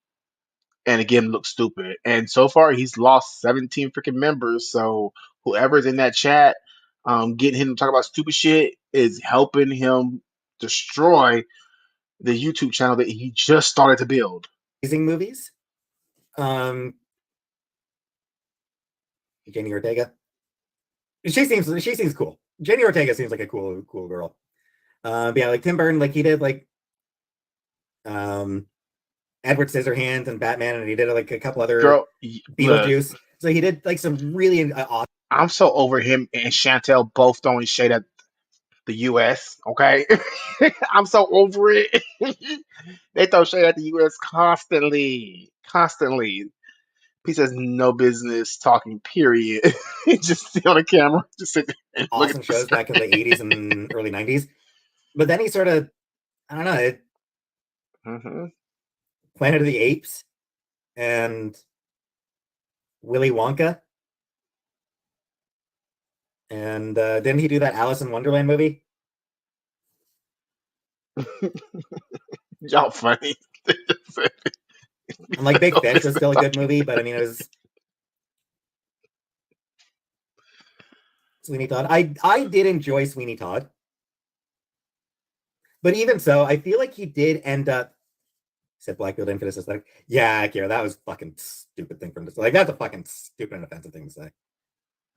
and again look stupid. And so far, he's lost 17 freaking members. So whoever's in that chat, getting him to talk about stupid shit is helping him destroy the YouTube channel that he just started to build. movies. Um, Jenny Ortega. She seems cool. Jenny Ortega seems like a cool girl. But yeah, like Tim Burton, like he did like um Edward Scissorhands and Batman, and he did like a couple other Girl, look, Beetlejuice. So he did like some really awesome I'm so over him and Chantel both throwing shade at the US, okay? I'm so over it. They throw shade at the US constantly. Constantly. He says no business talking, period. Just sit on the camera, just sit there and look at the shows back in the 80s and early 90s. But then he sort of, I don't know, Planet of the Apes and Willy Wonka. And didn't he do that Alice in Wonderland movie? Y'all funny. And like Big Fish was still a good movie, but I mean, it was Sweeney Todd. I did enjoy Sweeney Todd. But even so, I feel like he did end up said Blackfield in for this aesthetic. Yeah, Kira, that was fucking stupid thing from this. Like that's a fucking stupid and offensive thing to say.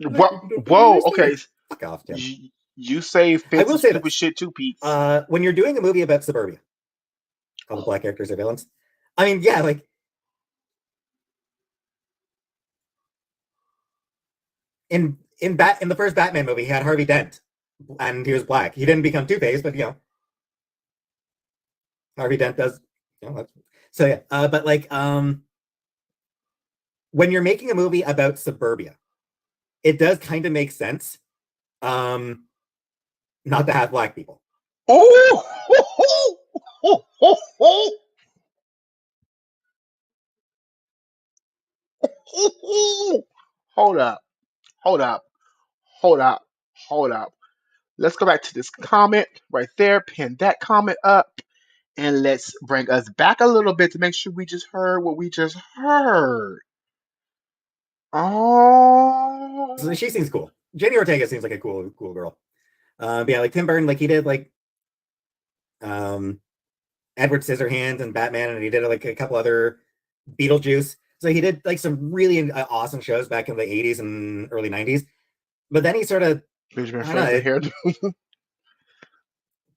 Whoa, okay. Fuck off, Tim. You say offensive, stupid this. shit too, Pete. When you're doing a movie about suburbia, all the black characters are villains. I mean, yeah, like in the first Batman movie, he had Harvey Dent, and he was black. He didn't become Two-Face, but you know, Harvey Dent does So yeah, but like when you're making a movie about suburbia, it does kind of make sense not to have black people. Oh, hold up, hold up, hold up, hold up. Let's go back to this comment right there, pin that comment up, and let's bring us back a little bit to make sure we just heard what we just heard. So Oh, she seems cool. Jenny Ortega seems like a cool girl. But yeah, like Tim Burton, like he did like um Edward Scissorhands and Batman, and he did like a couple other Beetlejuice. So he did like some really awesome shows back in the 80s and early 90s. But then he sort of, Benjamin I don't Franklin know, here.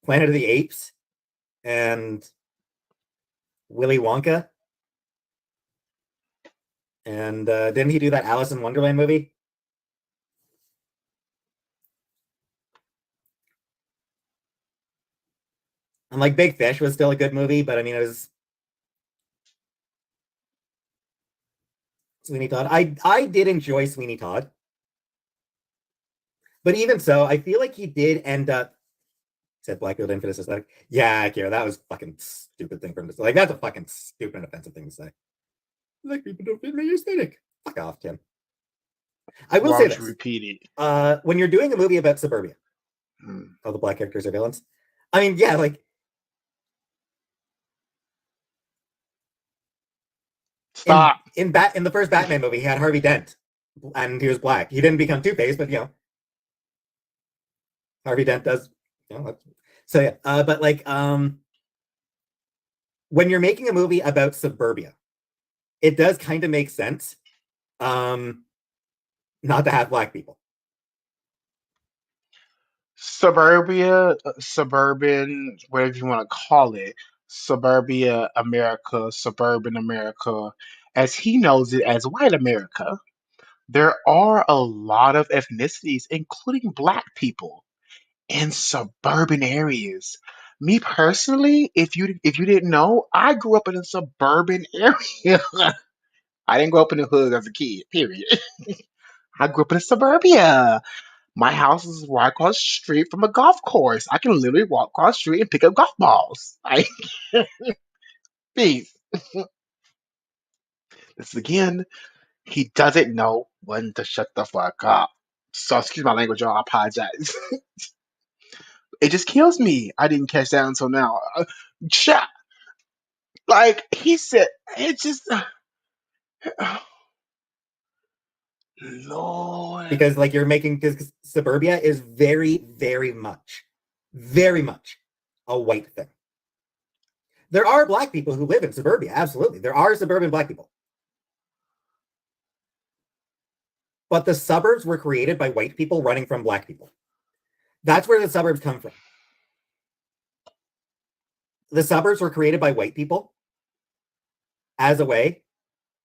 Planet of the Apes and Willy Wonka. And didn't he do that Alice in Wonderland movie? And like Big Fish was still a good movie, but I mean, it was Sweeney Todd. I did enjoy Sweeney Todd, but even so, I feel like he did end up. Said Blackfield Infamous aesthetic. Yeah, Kira, that was fucking stupid thing for him to say. Like, that's a fucking stupid and offensive thing to say. Like, people don't fit my aesthetic. Fuck off, Tim. I will Why say would you this. repeat it? When you're doing a movie about suburbia, all the black characters are villains. I mean, yeah, like Stop. in the first Batman movie, he had Harvey Dent, and he was black. He didn't become Two-Face, but Harvey Dent does. So yeah, but like when you're making a movie about suburbia, it does kind of make sense not to have black people. Suburbia, suburban, whatever you want to call it, suburbia America, suburban America, as he knows it as white America, there are a lot of ethnicities, including black people, in suburban areas. Me personally, if you didn't know, I grew up in a suburban area. I didn't grow up in the hood as a kid, period. I grew up in suburbia. My house is right across the street from a golf course. I can literally walk across the street and pick up golf balls. I Peace. This again, he doesn't know when to shut the fuck up. So excuse my language, y'all. I apologize. It just kills me. I didn't catch that until now. Like he said, it just Lord. Because like you're making because suburbia is very much a white thing. There are black people who live in suburbia, absolutely. There are suburban black people. But the suburbs were created by white people running from black people. That's where the suburbs come from. The suburbs were created by white people as a way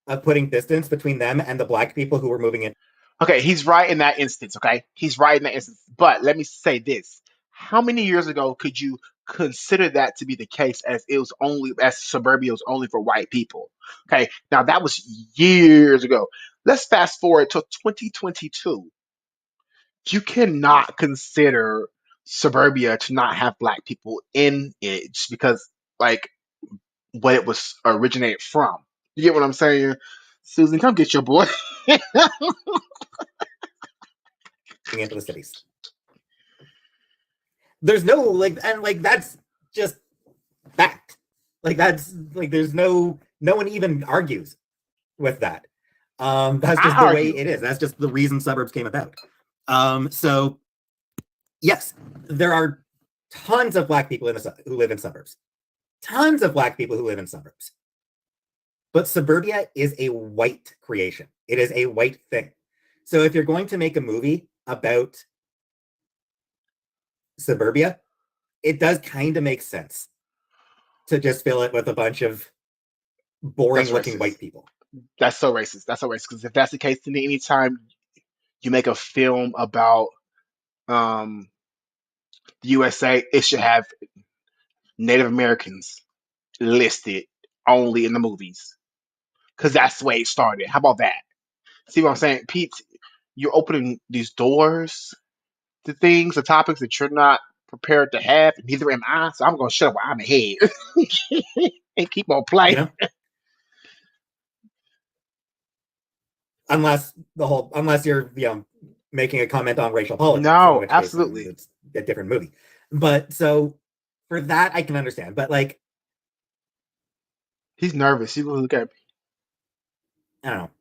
of putting distance between them and the black people who were moving in. Okay, he's right in that instance, okay? He's right in that instance. But let me say this. How many years ago could you consider that to be the case as it was only as suburbia was only for white people? Okay, now that was years ago. Let's fast forward to 2022. You cannot consider suburbia to not have black people in it just because like what it was originated from. You get what I'm saying? Susan, come get your boy. Into the cities. There's no like, and like that's just fact. Like that's like there's no one even argues with that. That's just I the way argue. it is. That's just the reason suburbs came about. So yes, there are tons of black people who live in suburbs. Tons of black people who live in suburbs. But suburbia is a white creation. It is a white thing. So if you're going to make a movie about suburbia, it does kind of make sense to just fill it with a bunch of boring That's looking racist. white people. That's so racist. That's so racist. Because if that's the case, then anytime you make a film about the USA, it should have Native Americans listed only in the movies because that's the way it started. How about that? See what I'm saying, Pete? You're opening these doors to things, to topics that you're not prepared to have. Neither am I. So I'm gonna shut up while I'm ahead and keep on You playing. know, unless you're making a comment on racial politics, in No, which case then absolutely. it's a different movie. But so for that I can understand. But like, He's nervous. He look at me. I don't know.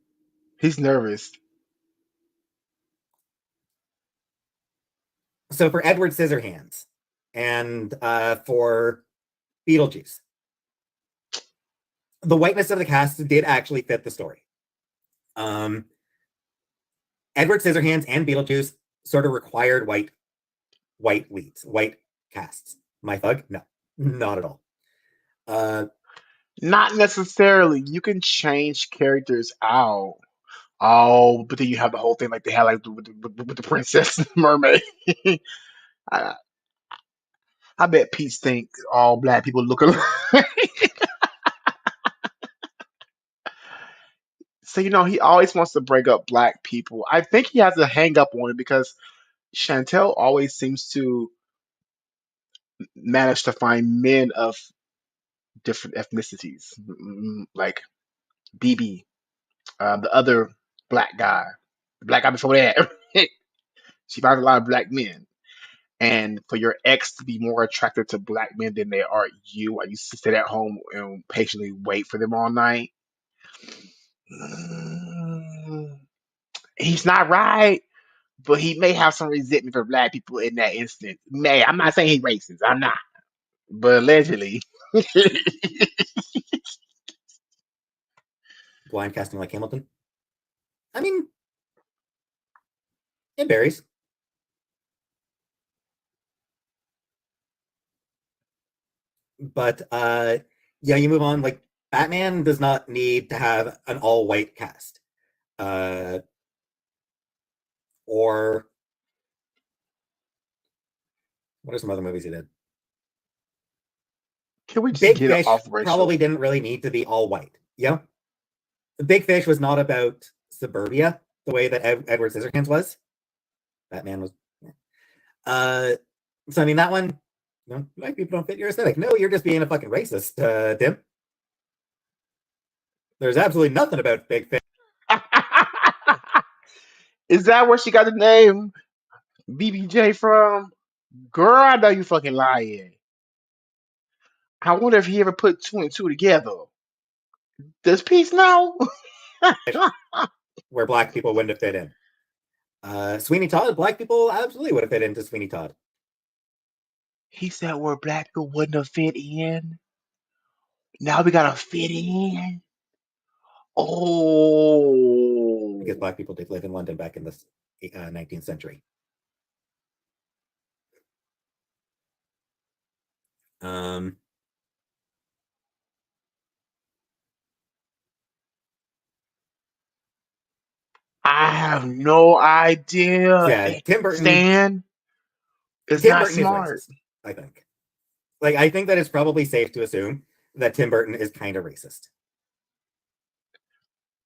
He's nervous. So for Edward Scissorhands and for Beetlejuice, the whiteness of the cast did actually fit the story. Edward Scissorhands and Beetlejuice sort of required white leads, white casts. My Thug, no, not at all. Not necessarily. You can change characters out. Oh, but then you have the whole thing like they had like with the princess and the mermaid. I, I bet Pete's think all black people look alike. So he always wants to break up black people. I think he has a hang up on it because Chantel always seems to manage to find men of different ethnicities, like BB, the other black guy, the black guy before that. She finds a lot of black men. And for your ex to be more attracted to black men than they are you, I used to sit at home and patiently wait for them all night. Mm, he's not right, but he may have some resentment for black people in that instance. I'm not saying he's racist. I'm not, but allegedly. Blind casting like Hamilton. I mean, it varies. But yeah, you move on. Like, Batman does not need to have an all-white cast. Or what are some other movies he did? Can we just Big get Fish off racial? probably didn't really need to be all white. Yeah, Big Fish was not about suburbia the way that Edward Scissorhands was. Batman was. Uh, so I mean that one, white people don't fit your aesthetic. No, you're just being a fucking racist, Tim. There's absolutely nothing about Big Fish. Is that where she got the name BBJ from? Girl, I know you fucking lying. I wonder if he ever put two and two together. Does Peace know? Where black people wouldn't have fit in. Sweeney Todd, black people absolutely would have fit into Sweeney Todd. He said where black people wouldn't have fit in. Now we gotta fit in. Because Oh, black people did live in London back in the 19th century. Um, I have no idea. yeah, Tim Burton. Stan is Tim not Burton is smart. racist. I think. Like, I think that it's probably safe to assume that Tim Burton is kind of racist.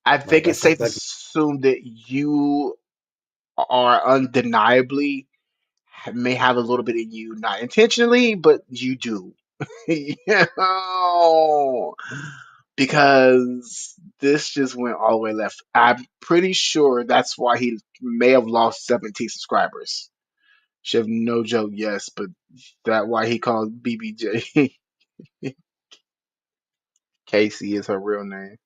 I Like, think it's that's safe to like, assume that you are undeniably may have a little bit in you, not intentionally, but you do. You know, because this just went all the way left. I'm pretty sure that's why he may have lost 17 subscribers. She have no joke, yes, but that why he called BBJ. Casey is her real name.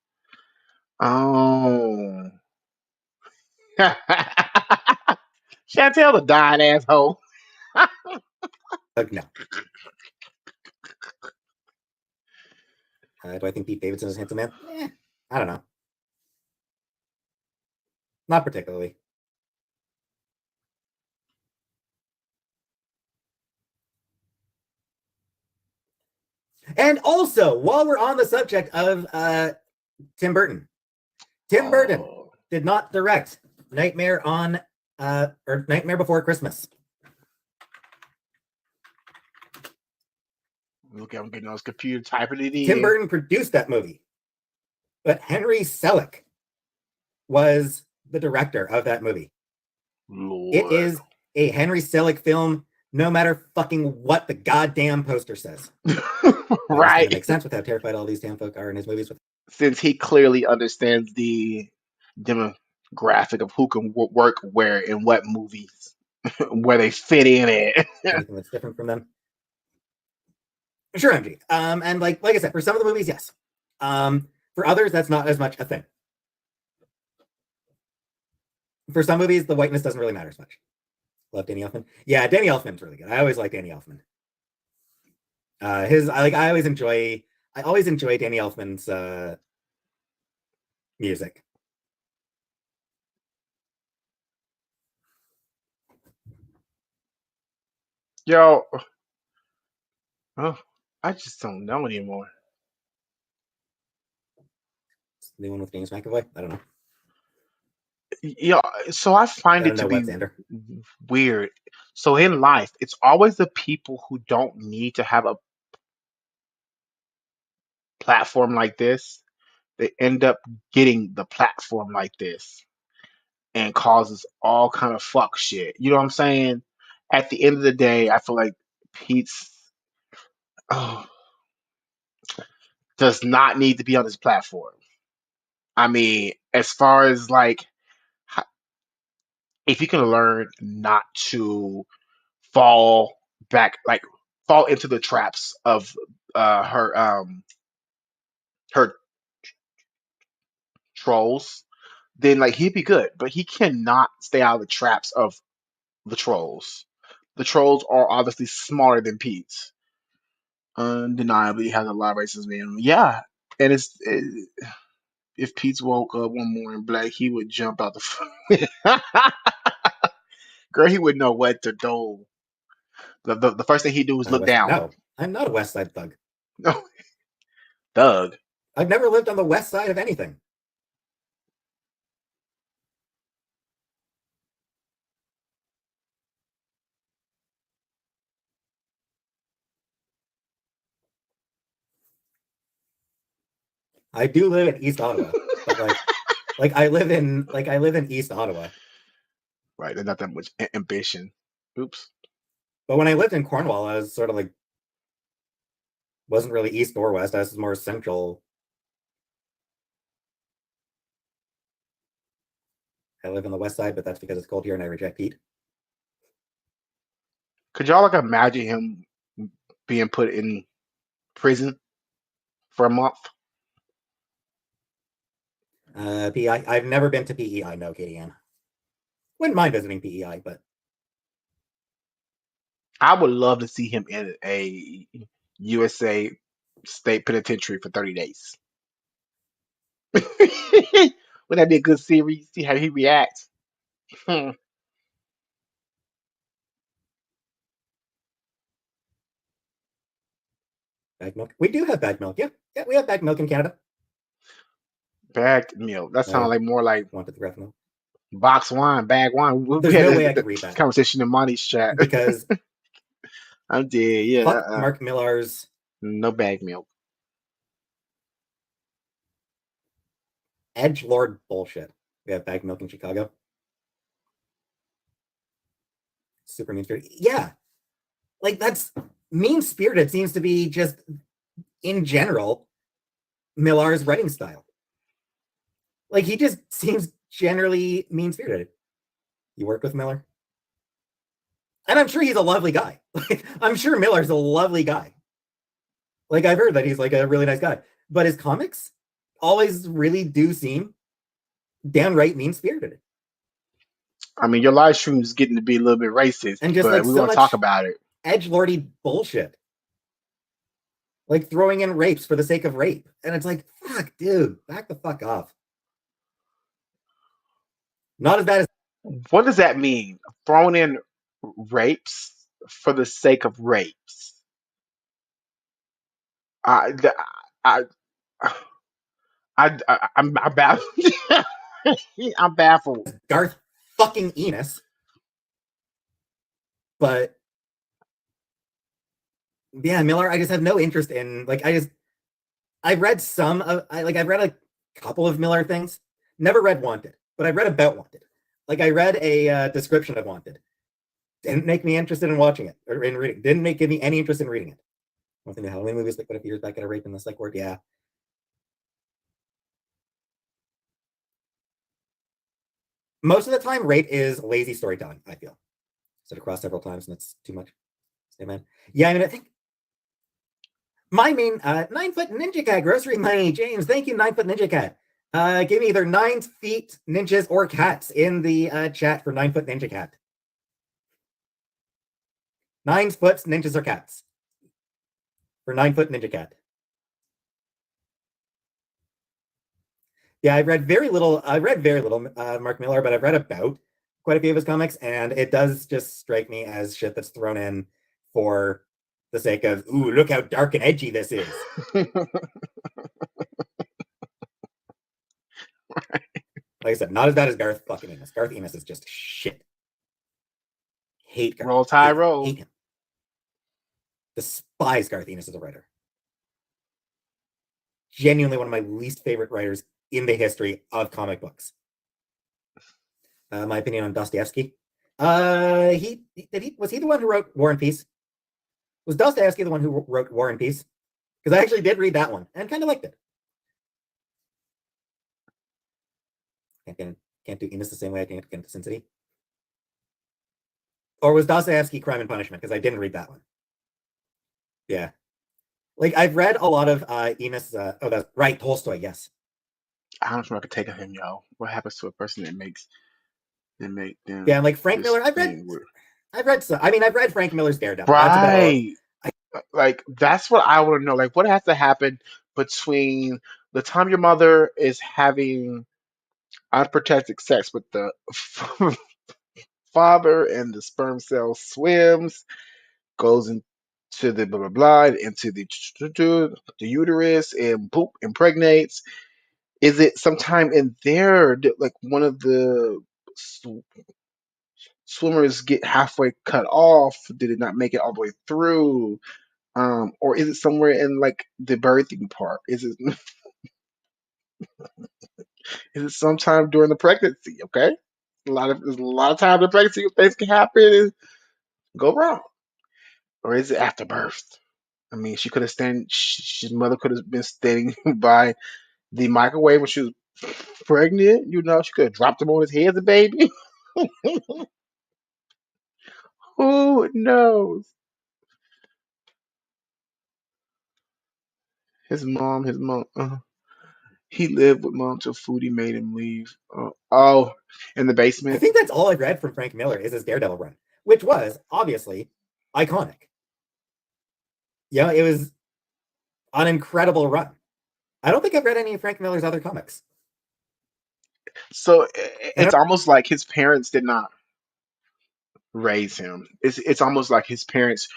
Oh. Chantel the dying asshole. no. Do I think Pete Davidson is a handsome man? I don't know. Not particularly. And also, while we're on the subject of Tim Burton, Tim Burton Oh. did not direct Nightmare on or Nightmare Before Christmas. Look, I'm getting on his computer, typing it in. Tim Burton produced that movie, but Henry Selick was the director of that movie. Lord. It is a Henry Selick film, no matter fucking what the goddamn poster says. Right. It makes sense with how terrified all these damn folk are in his movies. Since he clearly understands the demographic of who can work where in what movies, where they fit in it. Anything that's different from them. Sure, MG. And like I said, for some of the movies, yes. For others, that's not as much a thing. For some movies, the whiteness doesn't really matter as much. Love Danny Elfman. Yeah, Danny Elfman's really good. I always like Danny Elfman. I always enjoy Danny Elfman's music. Yo, oh, I just don't know anymore. The one with James McAvoy? I don't know. Yeah, so I find it to be weird. So in life, it's always the people who don't need to have a platform like this. They end up getting the platform like this and causes all kind of fuck shit. You know what I'm saying? At the end of the day, I feel like Pete's does not need to be on this platform. I mean, as far as like, if you can learn not to fall back, like fall into the traps of her trolls, then like he'd be good. But he cannot stay out of the traps of the trolls. The trolls are obviously smarter than Pete's. Undeniably has a lot of racism in him. Yeah, and if Pete's woke up one morning black, he would jump out the. Girl, he would know what to do. The first thing he'd do is look down. No, I'm not a West Side thug. No, thug. I've never lived on the west side of anything. I do live in East Ottawa, but I live in East Ottawa. Right, there's not that much ambition. Oops. But when I lived in Cornwall, I was sort of like wasn't really east or west. I was more central. I live on the west side, but that's because it's cold here and I reject heat. Could y'all like imagine him being put in prison for a month? PEI. I've never been to PEI. No, Katie Ann. Wouldn't mind visiting PEI, but I would love to see him in a USA state penitentiary for 30 days. Would that be a good series? See how he reacts. Bagged milk. We do have bagged milk. Yeah, we have bagged milk in Canada. Bagged milk. That sounds like more like wanted the ref milk. Box wine, bag wine. There's no way I could read that conversation in Monty's chat because I'm dead. Yeah, fuck Mark Millar's no bag milk. edgelord bullshit. We have bagged milk in Chicago. Super mean spirited. Yeah, like that's mean spirited. Seems to be just in general Millar's writing style. Like he just seems generally mean spirited. You worked with Miller? And I'm sure he's a lovely guy. I'm sure Millar's a lovely guy. Like I've heard that he's like a really nice guy. But his comics always really do seem downright mean-spirited. I mean, your live stream is getting to be a little bit racist, and just but like we want to talk about it. Edgelordy bullshit. Like throwing in rapes for the sake of rape. And it's like, fuck, dude, back the fuck off. Not as bad as... What does that mean? Throwing in rapes for the sake of rapes? I'm baffled. I'm baffled. Garth fucking Enos. But Yeah, Miller, I just have no interest in. Like, I've read some of. I've read a couple of Miller things. Never read Wanted, but I read about Wanted. Like, I read a description of Wanted. Didn't make me interested in watching it or in reading. Didn't give me any interest in reading it. One thing the Halloween movies like what a few years back at a rape in the psych ward. Yeah. Most of the time, rape is lazy storytelling, I feel. Said across several times, and it's too much. Stay man. Yeah, I mean, I think my main 9-foot ninja cat grocery money, James. Thank you, 9-foot ninja cat. Give me either 9 feet ninjas or cats in the chat for 9-foot ninja cat. 9 foot ninjas or cats for 9-foot ninja cat. Yeah, I've read very little. Mark Miller, but I've read about quite a few of his comics, and it does just strike me as shit that's thrown in for the sake of, ooh, look how dark and edgy this is. Like I said, not as bad as Garth fucking Ennis. Garth Ennis is just shit. Hate Garth. Roll Tide, roll. Hate him. Despise Garth Ennis as a writer. Genuinely one of my least favorite writers in the history of comic books. My opinion on Dostoevsky. Was he the one who wrote War and Peace? Was Dostoevsky the one who wrote War and Peace? Because I actually did read that one and kind of liked it. Can't do Ennis the same way I can't get into Sin City. Or was Dostoevsky Crime and Punishment? Because I didn't read that one. Yeah. Like, I've read a lot of Ennis. That's right, Tolstoy, yes. I don't know if I could take of him, yo. What happens to a person that makes them? Yeah, like Frank Miller. I've read some. I mean, I've read Frank Miller's Daredevil. Right. Like, that's what I want to know. Like, what has to happen between the time your mother is having unprotected sex with the father and the sperm cell swims, goes into the blah blah blah, into the uterus, and poop impregnates. Is it sometime in there that, like, one of the swimmers get halfway cut off? Did it not make it all the way through? Or is it somewhere in, like, the birthing part? Is it sometime during the pregnancy? Okay, there's a lot of time in the pregnancy things can happen and go wrong. Or is it after birth? I mean, she could have his mother could have been standing by the microwave when she was pregnant. You know, she could have dropped him on his head as a baby. Who knows? His mom. He lived with mom till Foodie made him leave. Oh, in the I basement. think that's all I've read from Frank Miller is his Daredevil run, which was obviously iconic. Yeah, it was an incredible run. I don't think I've read any of Frank Miller's other comics. So it's almost like his parents did not raise him. It's almost like his parents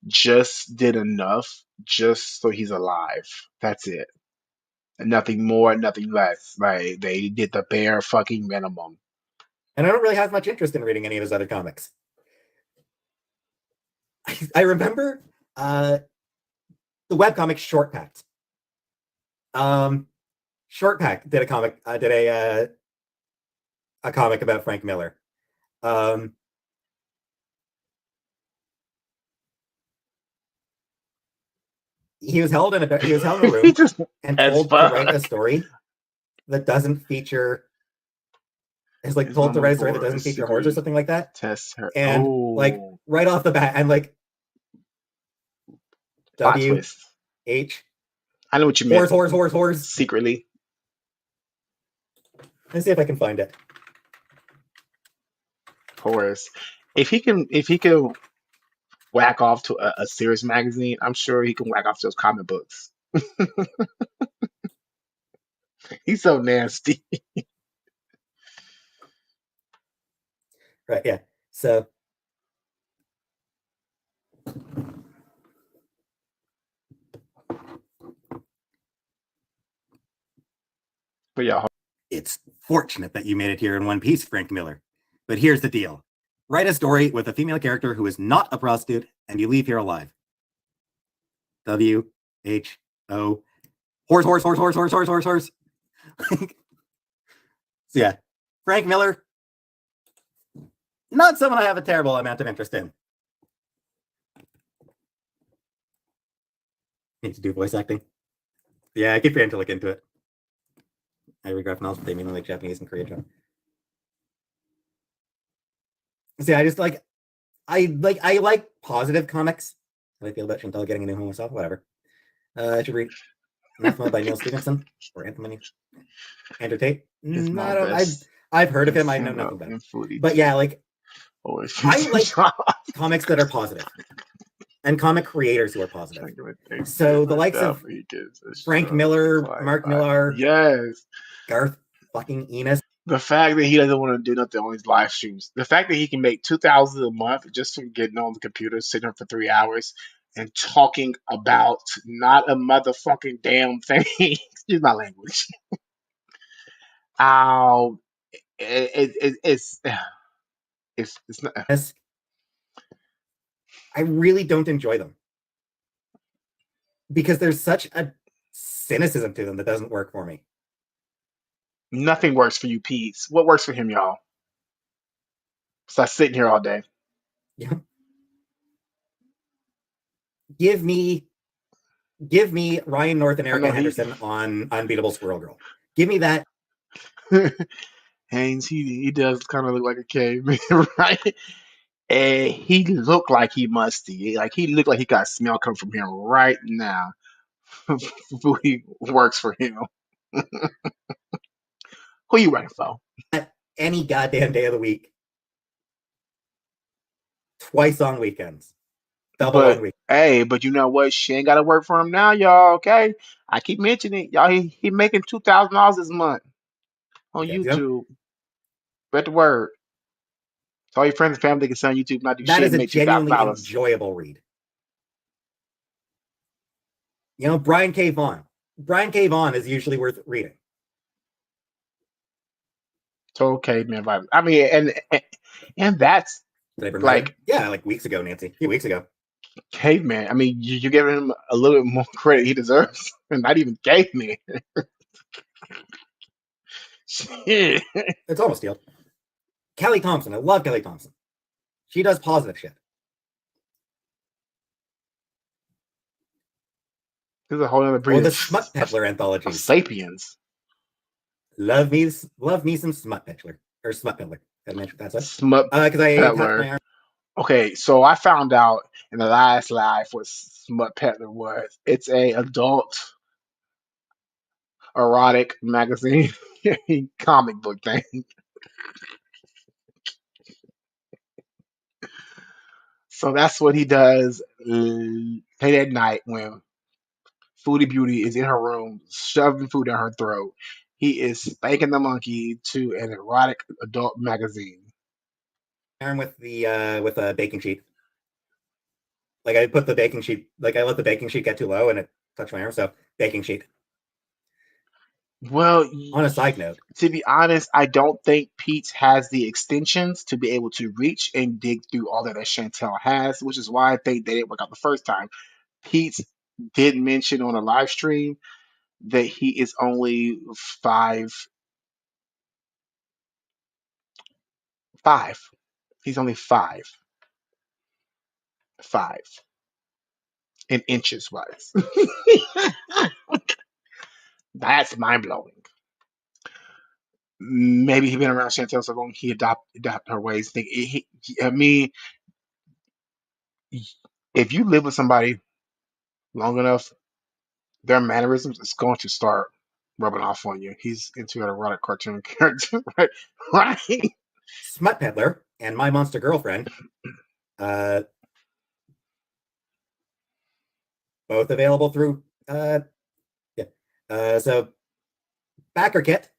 just did enough just so he's alive. That's it. And nothing more, nothing less. Like, they did the bare fucking minimum. And I don't really have much interest in reading any of his other comics. I remember the webcomic Short Packed. Short Pack did a comic, a comic about Frank Miller. He was held in a room and told to write a story that doesn't feature. Is like told to write a story that doesn't feature hordes or something like that. Test her. And like right off the bat, and like twist. H. I know what you meant. Horse. Secretly. Let's see if I can find it. Horse. If he can whack off to a serious magazine, I'm sure he can whack off to those comic books. He's so nasty. Right, yeah. So but yeah. It's fortunate that you made it here in one piece, Frank Miller. But here's the deal. Write a story with a female character who is not a prostitute, and you leave here alive. WHO. Horse, horse, horse, horse, horse, horse, horse, horse. So yeah, Frank Miller, not someone I have a terrible amount of interest in. Need to do voice acting. Yeah, I keep forgetting to look into it. I regret now, but they mean like Japanese and Korean. See, I just I like positive comics. How I feel about Chantal getting a new home herself, whatever. I should read Anathema by Neil Stevenson or Anthony Andrew Tate. I've heard of him. I know nothing about it. But yeah, like I like comics that are positive and comic creators who are positive. So the likes of Frank Miller, Mark Millar, yes, Garth fucking Ennis. The fact that he doesn't want to do nothing on his live streams. The fact that he can make $2,000 a month just from getting on the computer, sitting there for 3 hours and talking about not a motherfucking damn thing. Excuse my language. It's not. I really don't enjoy them because there's such a cynicism to them that doesn't work for me. Nothing works for you, Peets. What works for him, y'all? Besides sitting here all day. Yeah. Give me Ryan North and Erica Henderson on Unbeatable Squirrel Girl. Give me that. Haynes, he does kind of look like a caveman, right? And he looked like he musty. Like he looked like he got smell coming from him right now. He works for him. Who you running for? Any goddamn day of the week. Twice on weekends. Double on weekends. Hey, but you know what? She ain't got to work for him now, y'all. Okay, I keep mentioning it, y'all. He making $2,000 this month on YouTube. Spread the word. So all your friends and family can see on YouTube, not do that shit. That is a make genuinely enjoyable read. You know, Brian K. Vaughan. Brian K. Vaughan is usually worth reading. Total caveman vibe. I mean, and that's like weeks ago, Nancy. A few weeks ago. Caveman. I mean, you're giving him a little bit more credit he deserves, and not even caveman. Shit. It's almost deal. Kelly Thompson. I love Kelly Thompson. She does positive shit. There's a whole other breed. Or the Smut Peddler anthologies. Sapiens. Love me some Smut Peddler. Or Smut Peddler. Did I mention that? Smut Peddler. Okay, so I found out in the last live what Smut Peddler was. It's a adult erotic magazine comic book thing. So that's what he does late at night when Foodie Beauty is in her room, shoving food in her throat. He is spanking the monkey to an erotic adult magazine. With a baking sheet. Like I put the baking sheet, like I let the baking sheet get too low and it touched my arm. So baking sheet. Well, on a side note, to be honest, I don't think Peets has the extensions to be able to reach and dig through all that Chantel has, which is why I think they didn't work out the first time. Peets did mention on a live stream that he is only five. He's only five in inches wise. That's mind blowing. Maybe he's been around Chantel so long he adopt her ways. I mean, if you live with somebody long enough, their mannerisms is going to start rubbing off on you. He's into an erotic cartoon character, right? Right. Smut Peddler and My Monster Girlfriend, both available through so Backer Kit.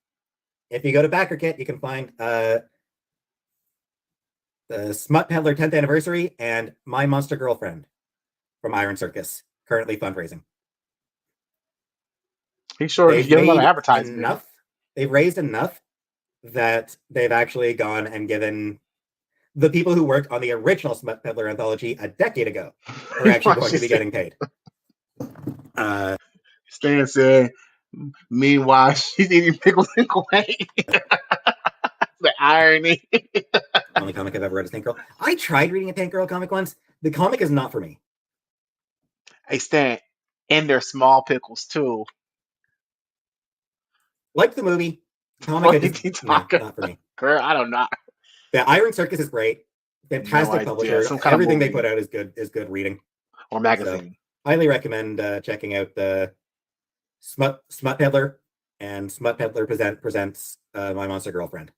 If you go to Backer Kit, you can find the Smut Peddler 10th anniversary and My Monster Girlfriend from Iron Circus, currently fundraising. He sure is getting a lot of advertising. They've raised enough that they've actually gone and given the people who worked on the original Smut Peddler anthology a decade ago are actually going to be getting paid. Uh, Stan said, meanwhile, she's eating pickles and Quay. The irony. only comic I've ever read is Tank Girl. I tried reading a Tank Girl comic once. The comic is not for me. Hey, Stan, and they're small pickles too. Like the movie, comic I What are just you no, talking not for me. girl? I don't know. The Iron Circus is great. No Fantastic idea. publisher. Some kind of Everything they put movie out is good reading. or So magazine. highly recommend checking out the Smut Peddler and Smut Peddler presents My Monster Girlfriend.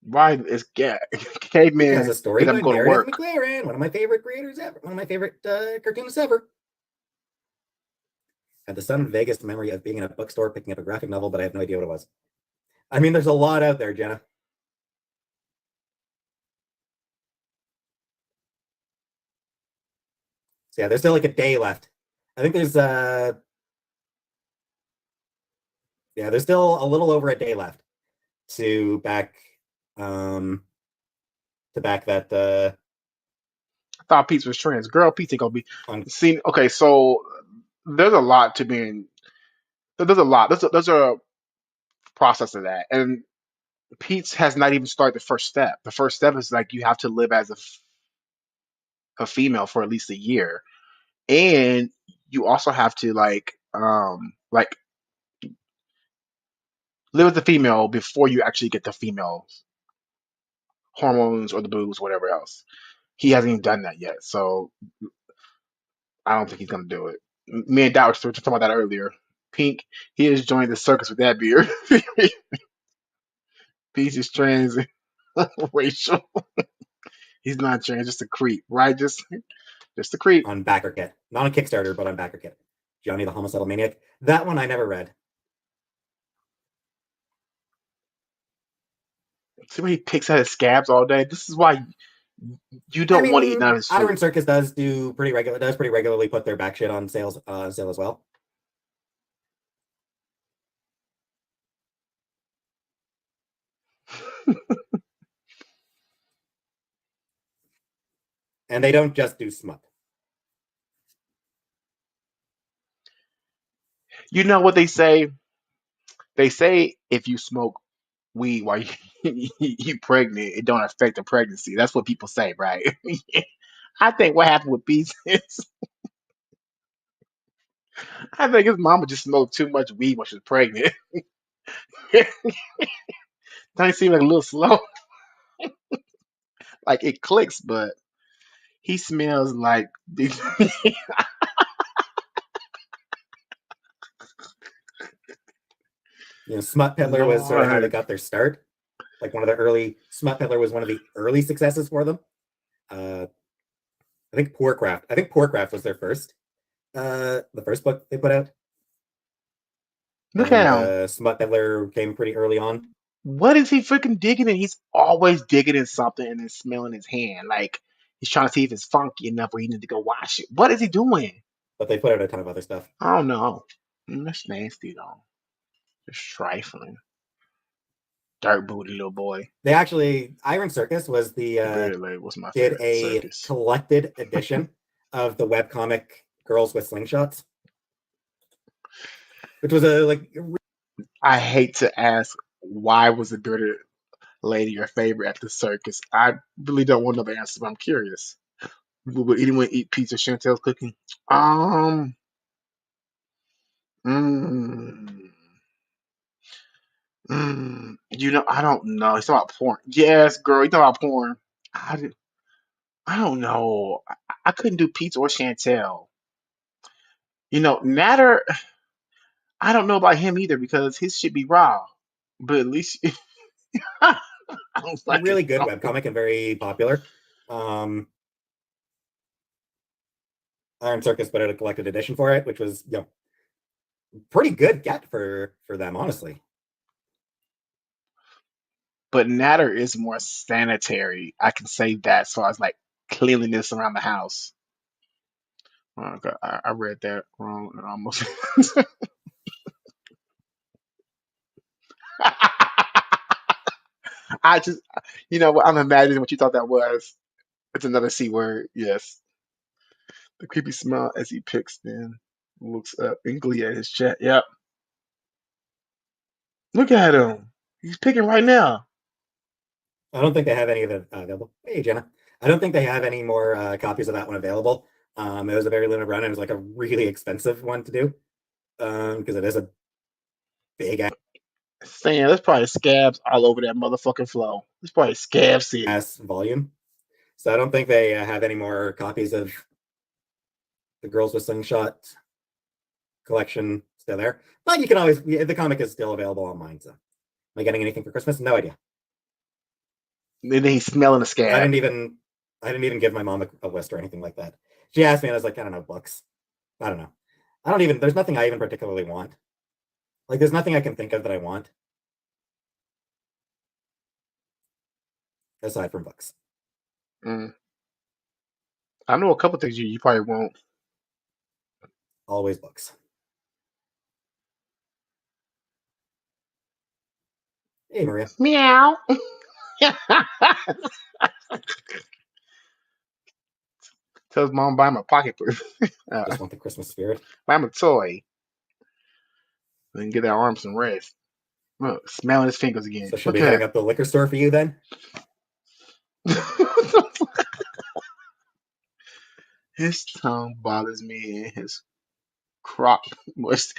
Why is Because caveman a story get up by and go to Meredith work? McLaren, one of my favorite creators ever, one of my favorite cartoonists ever. Had the son Vegas memory of being in a bookstore picking up a graphic novel, but I have no idea what it was. I mean, there's a lot out there, Jenna. So yeah, there's still like a day left. I think there's yeah, there's still a little over a day left to back um that I thought Pete's was trans. Girl, Pete's ain't gonna be on seen. Okay, so there's a lot to being. There's a lot. There's a process of that, and Pete's has not even started the first step. The first step is like you have to live as a female for at least a year, and you also have to like live as a female before you actually get the female hormones or the boobs, whatever else. He hasn't even done that yet, so I don't think he's gonna do it. Me and Dad were talking about that earlier. Pink, he has joined the circus with that beard. Pete's is trans racial. He's not trans, just a creep, right? Just a creep. Backer Kit. Not on Kickstarter, but on Backer Kit. Johnny the Homicidal Maniac. That one I never read. See where he picks at his scabs all day. This is why you I don't want to eat none mean, of his Iron food. Circus does pretty regularly put their back shit on sale as well. And they don't just do smut. You know what they say? They say if you smoke weed while you pregnant, it don't affect the pregnancy. That's what people say, right? I think what happened with Beats is I think his mama just smoked too much weed when she was pregnant. Don't seem like a little slow. Like it clicks, but he smells like You know, Smut Peddler was sort of how they Lord. got their start. Like one of the early Smut Peddler was one of the early successes for them. Uh, I think Poorcraft was their first. The first book they put out, Look and at him. Smut Peddler came pretty early on. What is he freaking digging in? He's always digging in something and then smelling his hand. Like he's trying to see if it's funky enough where he need to go wash it. What is he doing? But they put out a ton of other stuff. I don't know. That's nasty though. Just trifling. Dirt booty little boy. They actually Iron Circus was Really, like, what's my did favorite a circus? collected edition of the webcomic Girls with Slingshots, which was a like I hate to ask why was the bearded lady your favorite at the circus? I really don't want to know the answer, but I'm curious. Would anyone eat pizza Chantel's cooking? Um, mm, I don't know. He's talking about porn. Yes, girl, you talking about porn. I, d- I don't know. I couldn't do pizza or Chantel. Natter, I don't know about him either because his should be raw. But at least I don't fucking really good know. webcomic and very popular. Um, Iron Circus put out a collected edition for it, which was pretty good get for them, honestly. But Natter is more sanitary. I can say that as far as like cleanliness around the house. Oh, God, I read that wrong and almost. I just, what I'm imagining what you thought that was. It's another C word. Yes. The creepy smile as he picks, then looks up in glee at his chat. Yep. Look at him. He's picking right now. I don't think they have any of it available. Hey, Jenna. I don't think they have any more copies of that one available. It was a very limited run. It was like a really expensive one to do because it is a big Sam, there's probably scabs all over that motherfucking flow. There's probably scab city. ass volume. So I don't think they have any more copies of the Girls with Slingshot collection still there. But you can always, the comic is still available online. So am I getting anything for Christmas? No idea. And then he's smelling the scab. I didn't even give my mom a list or anything like that. She asked me, and I was like, I don't know, books. I don't know. There's nothing I even particularly want. Like, there's nothing I can think of that I want. Aside from books. I know a couple things you probably won't. Always books. Hey, Maria. Meow. Tells mom buy him a pocket proof. Just want the Christmas spirit. Buy him a toy. Then get that arm some rest. Look, smelling his fingers again. So should we hang up the liquor store for you then? His tongue bothers me and his crop was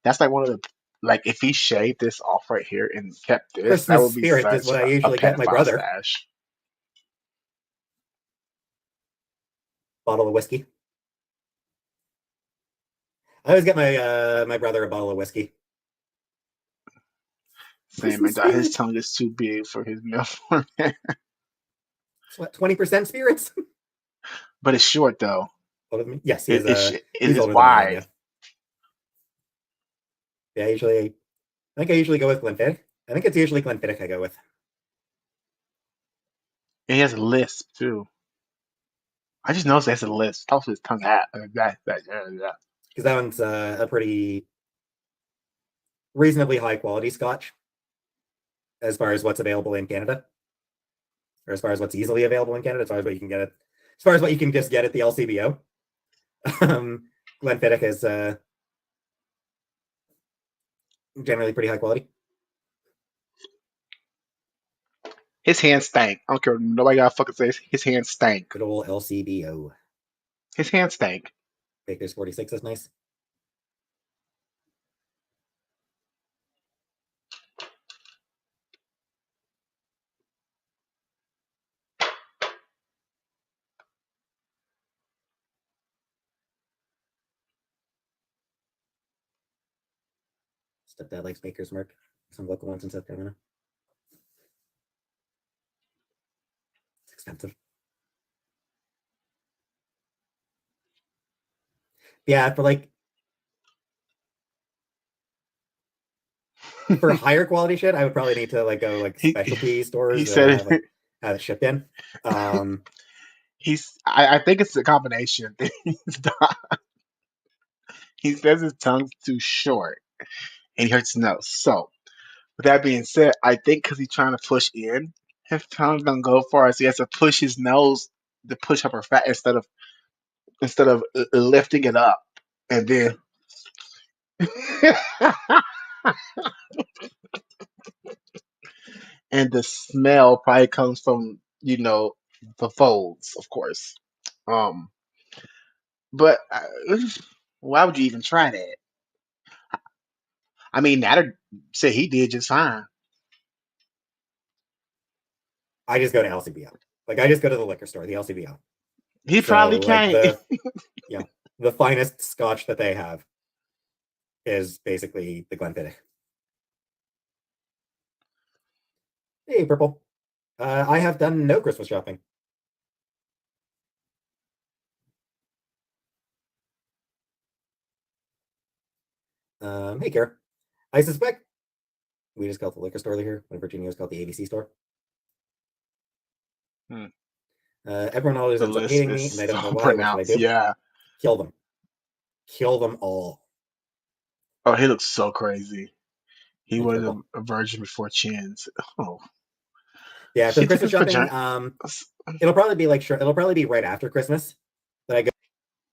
that's like one of the like if he shaved this off right here and kept this, Christmas that would be spirit such is what I a usually get my pedophile brother. stash. Bottle of whiskey. I always get my brother a bottle of whiskey. Same, man. His tongue is too big for his milk format. What, 20% spirits? But it's short though. Yes, it is older wide. Than yeah, I think I usually go with Glenfiddich. I think it's usually Glenfiddich I go with. And he has a lisp too. I just noticed he has a lisp. Talks with his tongue out. Because that one's a pretty reasonably high quality Scotch as far as what's available in Canada, or as far as what's easily available in Canada, as far as what you can get at, as far as what you can just get at the LCBO. Glenfiddich is generally pretty high quality. His hands stank. I don't care. Nobody got to fucking say his hands stank. Good old LCBO. His hands stank. Baker's 46 is nice. Stepdad likes Baker's Merc. Some local ones in South Carolina. It's expensive. Yeah, for higher quality shit, I would probably need to like go like specialty stores. He said have it shipped in. I think it's a combination. He says his tongue's too short and he hurts his nose. So, with that being said, I think because he's trying to push in, his tongue don't go far, so he has to push his nose to push up her fat instead of lifting it up, and then. And the smell probably comes from the folds, of course. But why would you even try that? I mean, Natter said he did just fine. I just go to LCBO. Like I just go to the liquor store, the LCBO. He probably can't. The finest Scotch that they have is basically the Glenfiddich. Hey, Purple. I have done no Christmas shopping. Hey, Kara. I suspect we just called the liquor store here when Virginia was called the ABC store. Everyone always ends up hating me, and I don't know why. What should I do? Yeah. Kill them. Kill them all. Oh, he looks so crazy. He was a virgin before chins. Oh. Yeah, for Christmas shopping, it'll probably be right after Christmas that I go.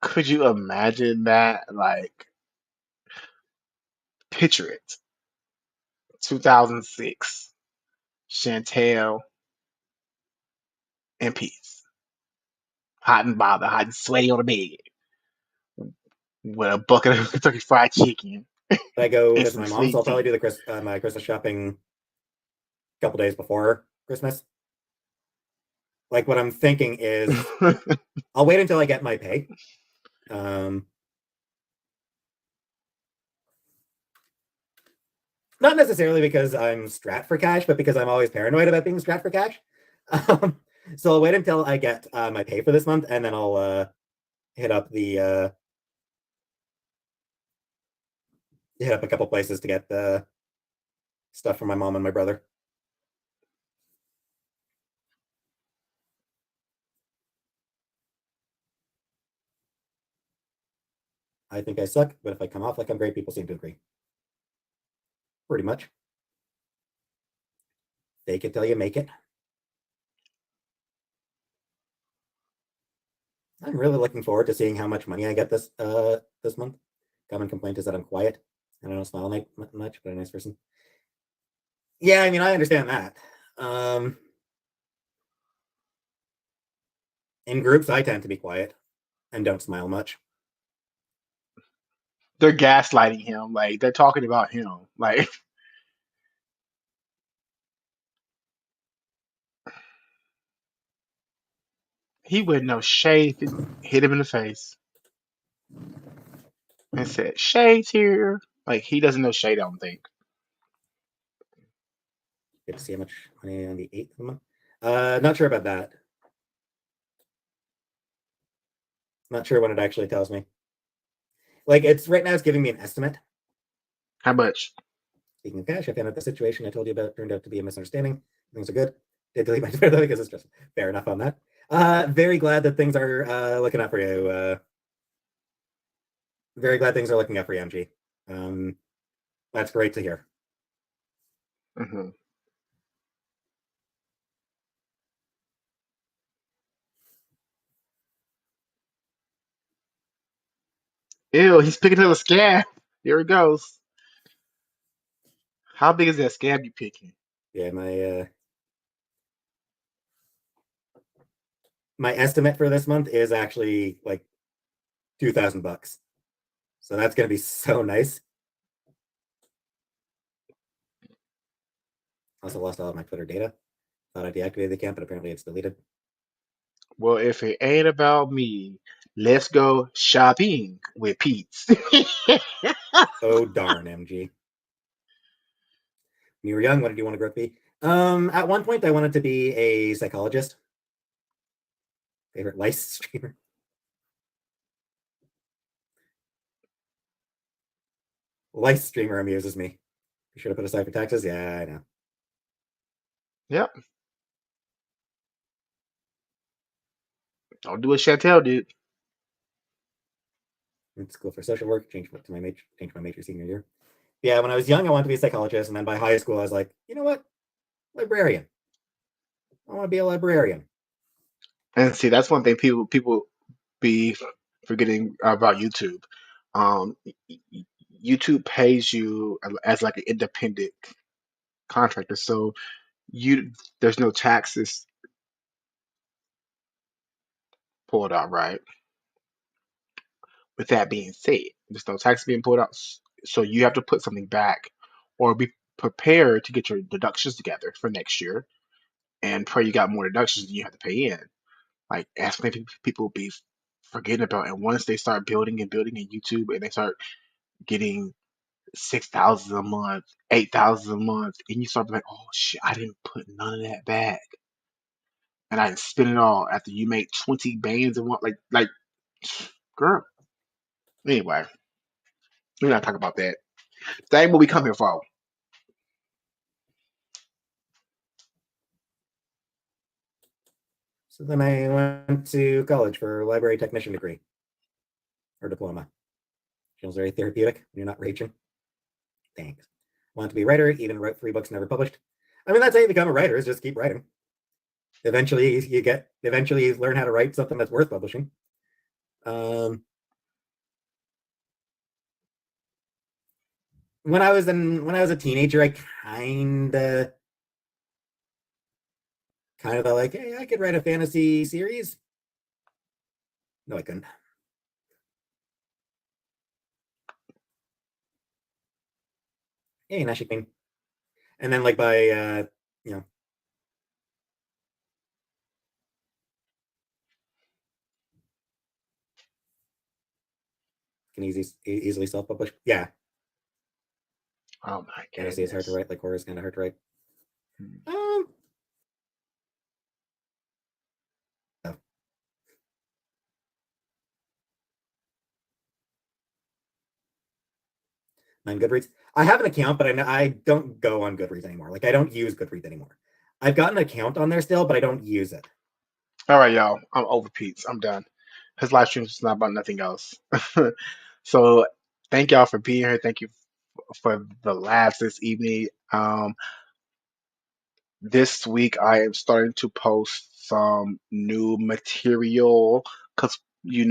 Could you imagine that? Like, picture it. 2006, Chantel and Peace, hot and bothered, hot and sweaty on the bed, with a bucket of Kentucky Fried Chicken I go and visit some my mom, so sweet I'll probably tea. do my Christmas shopping a couple days before Christmas. Like what I'm thinking is I'll wait until I get my pay. Um, Not necessarily because I'm strapped for cash, but because I'm always paranoid about being strapped for cash. Um, so I'll wait until I get my pay for this month, and then I'll hit up the hit up a couple places to get the stuff from my mom and my brother. I think I suck, but if I come off like I'm great, people seem to agree. Pretty much. Fake it till you make it. I'm really looking forward to seeing how much money I get this month. Common complaint is that I'm quiet and I don't smile much, but I'm a nice person. Yeah, I mean, I understand that. In groups, I tend to be quiet and don't smile much. They're gaslighting him. Like, they're talking about him. Like, he wouldn't know shade. Hit him in the face and said, "Shade's here." Like, he doesn't know shade, I don't think. Get to see how much money on the 8th of the month. Not sure about that. Not sure when it actually tells me. Like it's right now, it's giving me an estimate. How much? Speaking of cash, I found out the situation I told you about turned out to be a misunderstanding. Things are good. Did delete my Twitter though because it's just fair enough on that. Very glad that things are looking up for you. Very glad things are looking up for you, MG. That's great to hear. Hmm. Ew, he's picking up a scab. Here it goes. How big is that scab you picking? Yeah, my estimate for this month is actually like $2,000. So that's gonna be so nice. Also lost all of my Twitter data. Thought I deactivated the account, but apparently it's deleted. Well, if it ain't about me, let's go shopping with Pete's. Oh darn, MG. When you were young, what did you want to grow up to be? At one point, I wanted to be a psychologist. Favorite lice streamer. Lice streamer amuses me. You should have put aside for taxes. Yeah, I know. Yep. Don't do what Chantel did. Went to school for social work. Changed my major senior year. Yeah, when I was young, I wanted to be a psychologist, and then by high school, I was like, you know what? Librarian. I want to be a librarian. And see, that's one thing people be forgetting about YouTube. Um, YouTube pays you as like an independent contractor, so you there's no taxes pulled out, right? With that being said, there's no tax being pulled out, so you have to put something back or be prepared to get your deductions together for next year and pray you got more deductions than you have to pay in. Like as many people be forgetting about, and once they start building and building in YouTube and they start getting 6,000 a month, 8,000 a month, and you start being like, oh shit, I didn't put none of that back, and I didn't spend it all after you make 20 bands in one, like, girl. Anyway, we're not talking about that. That ain't what we come here for. So then I went to college for a library technician degree or diploma. Feels very therapeutic when you're not raging. Thanks. Want to be a writer, even wrote 3 books never published. I mean, that's how you become a writer, is just keep writing. Eventually you learn how to write something that's worth publishing. when I was a teenager, I kind of thought like, hey, I could write a fantasy series. No, I couldn't. Hey, nice thing. And then like by you know, can easily self-publish. Yeah, Oh my fantasy is hard to goodness. write. Like horror is kind of hard to write. Hmm. Oh. On Goodreads, I have an account, but I don't go on Goodreads anymore. Like I don't use Goodreads anymore. I've got an account on there still, but I don't use it. All right, y'all. I'm over Pete's. I'm done. His live stream is not about nothing else. So thank y'all for being here. Thank you for the laughs this evening. This week I am starting to post some new material because we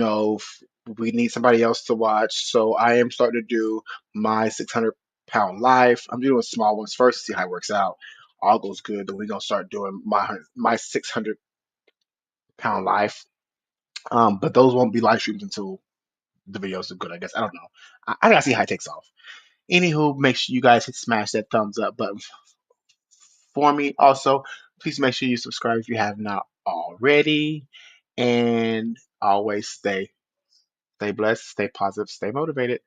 need somebody else to watch. So I am starting to do my 600-pound life. I'm doing small ones first to see how it works out. All goes good, then we're gonna start doing my 600-pound life. But those won't be live streams until the videos are good, I guess. I don't know. I gotta see how it takes off. Anywho, make sure you guys hit smash that thumbs up button for me. Also, please make sure you subscribe if you have not already. And always stay blessed, stay positive, stay motivated.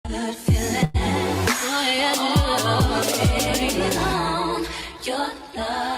Good feeling. Oh, yeah, your love.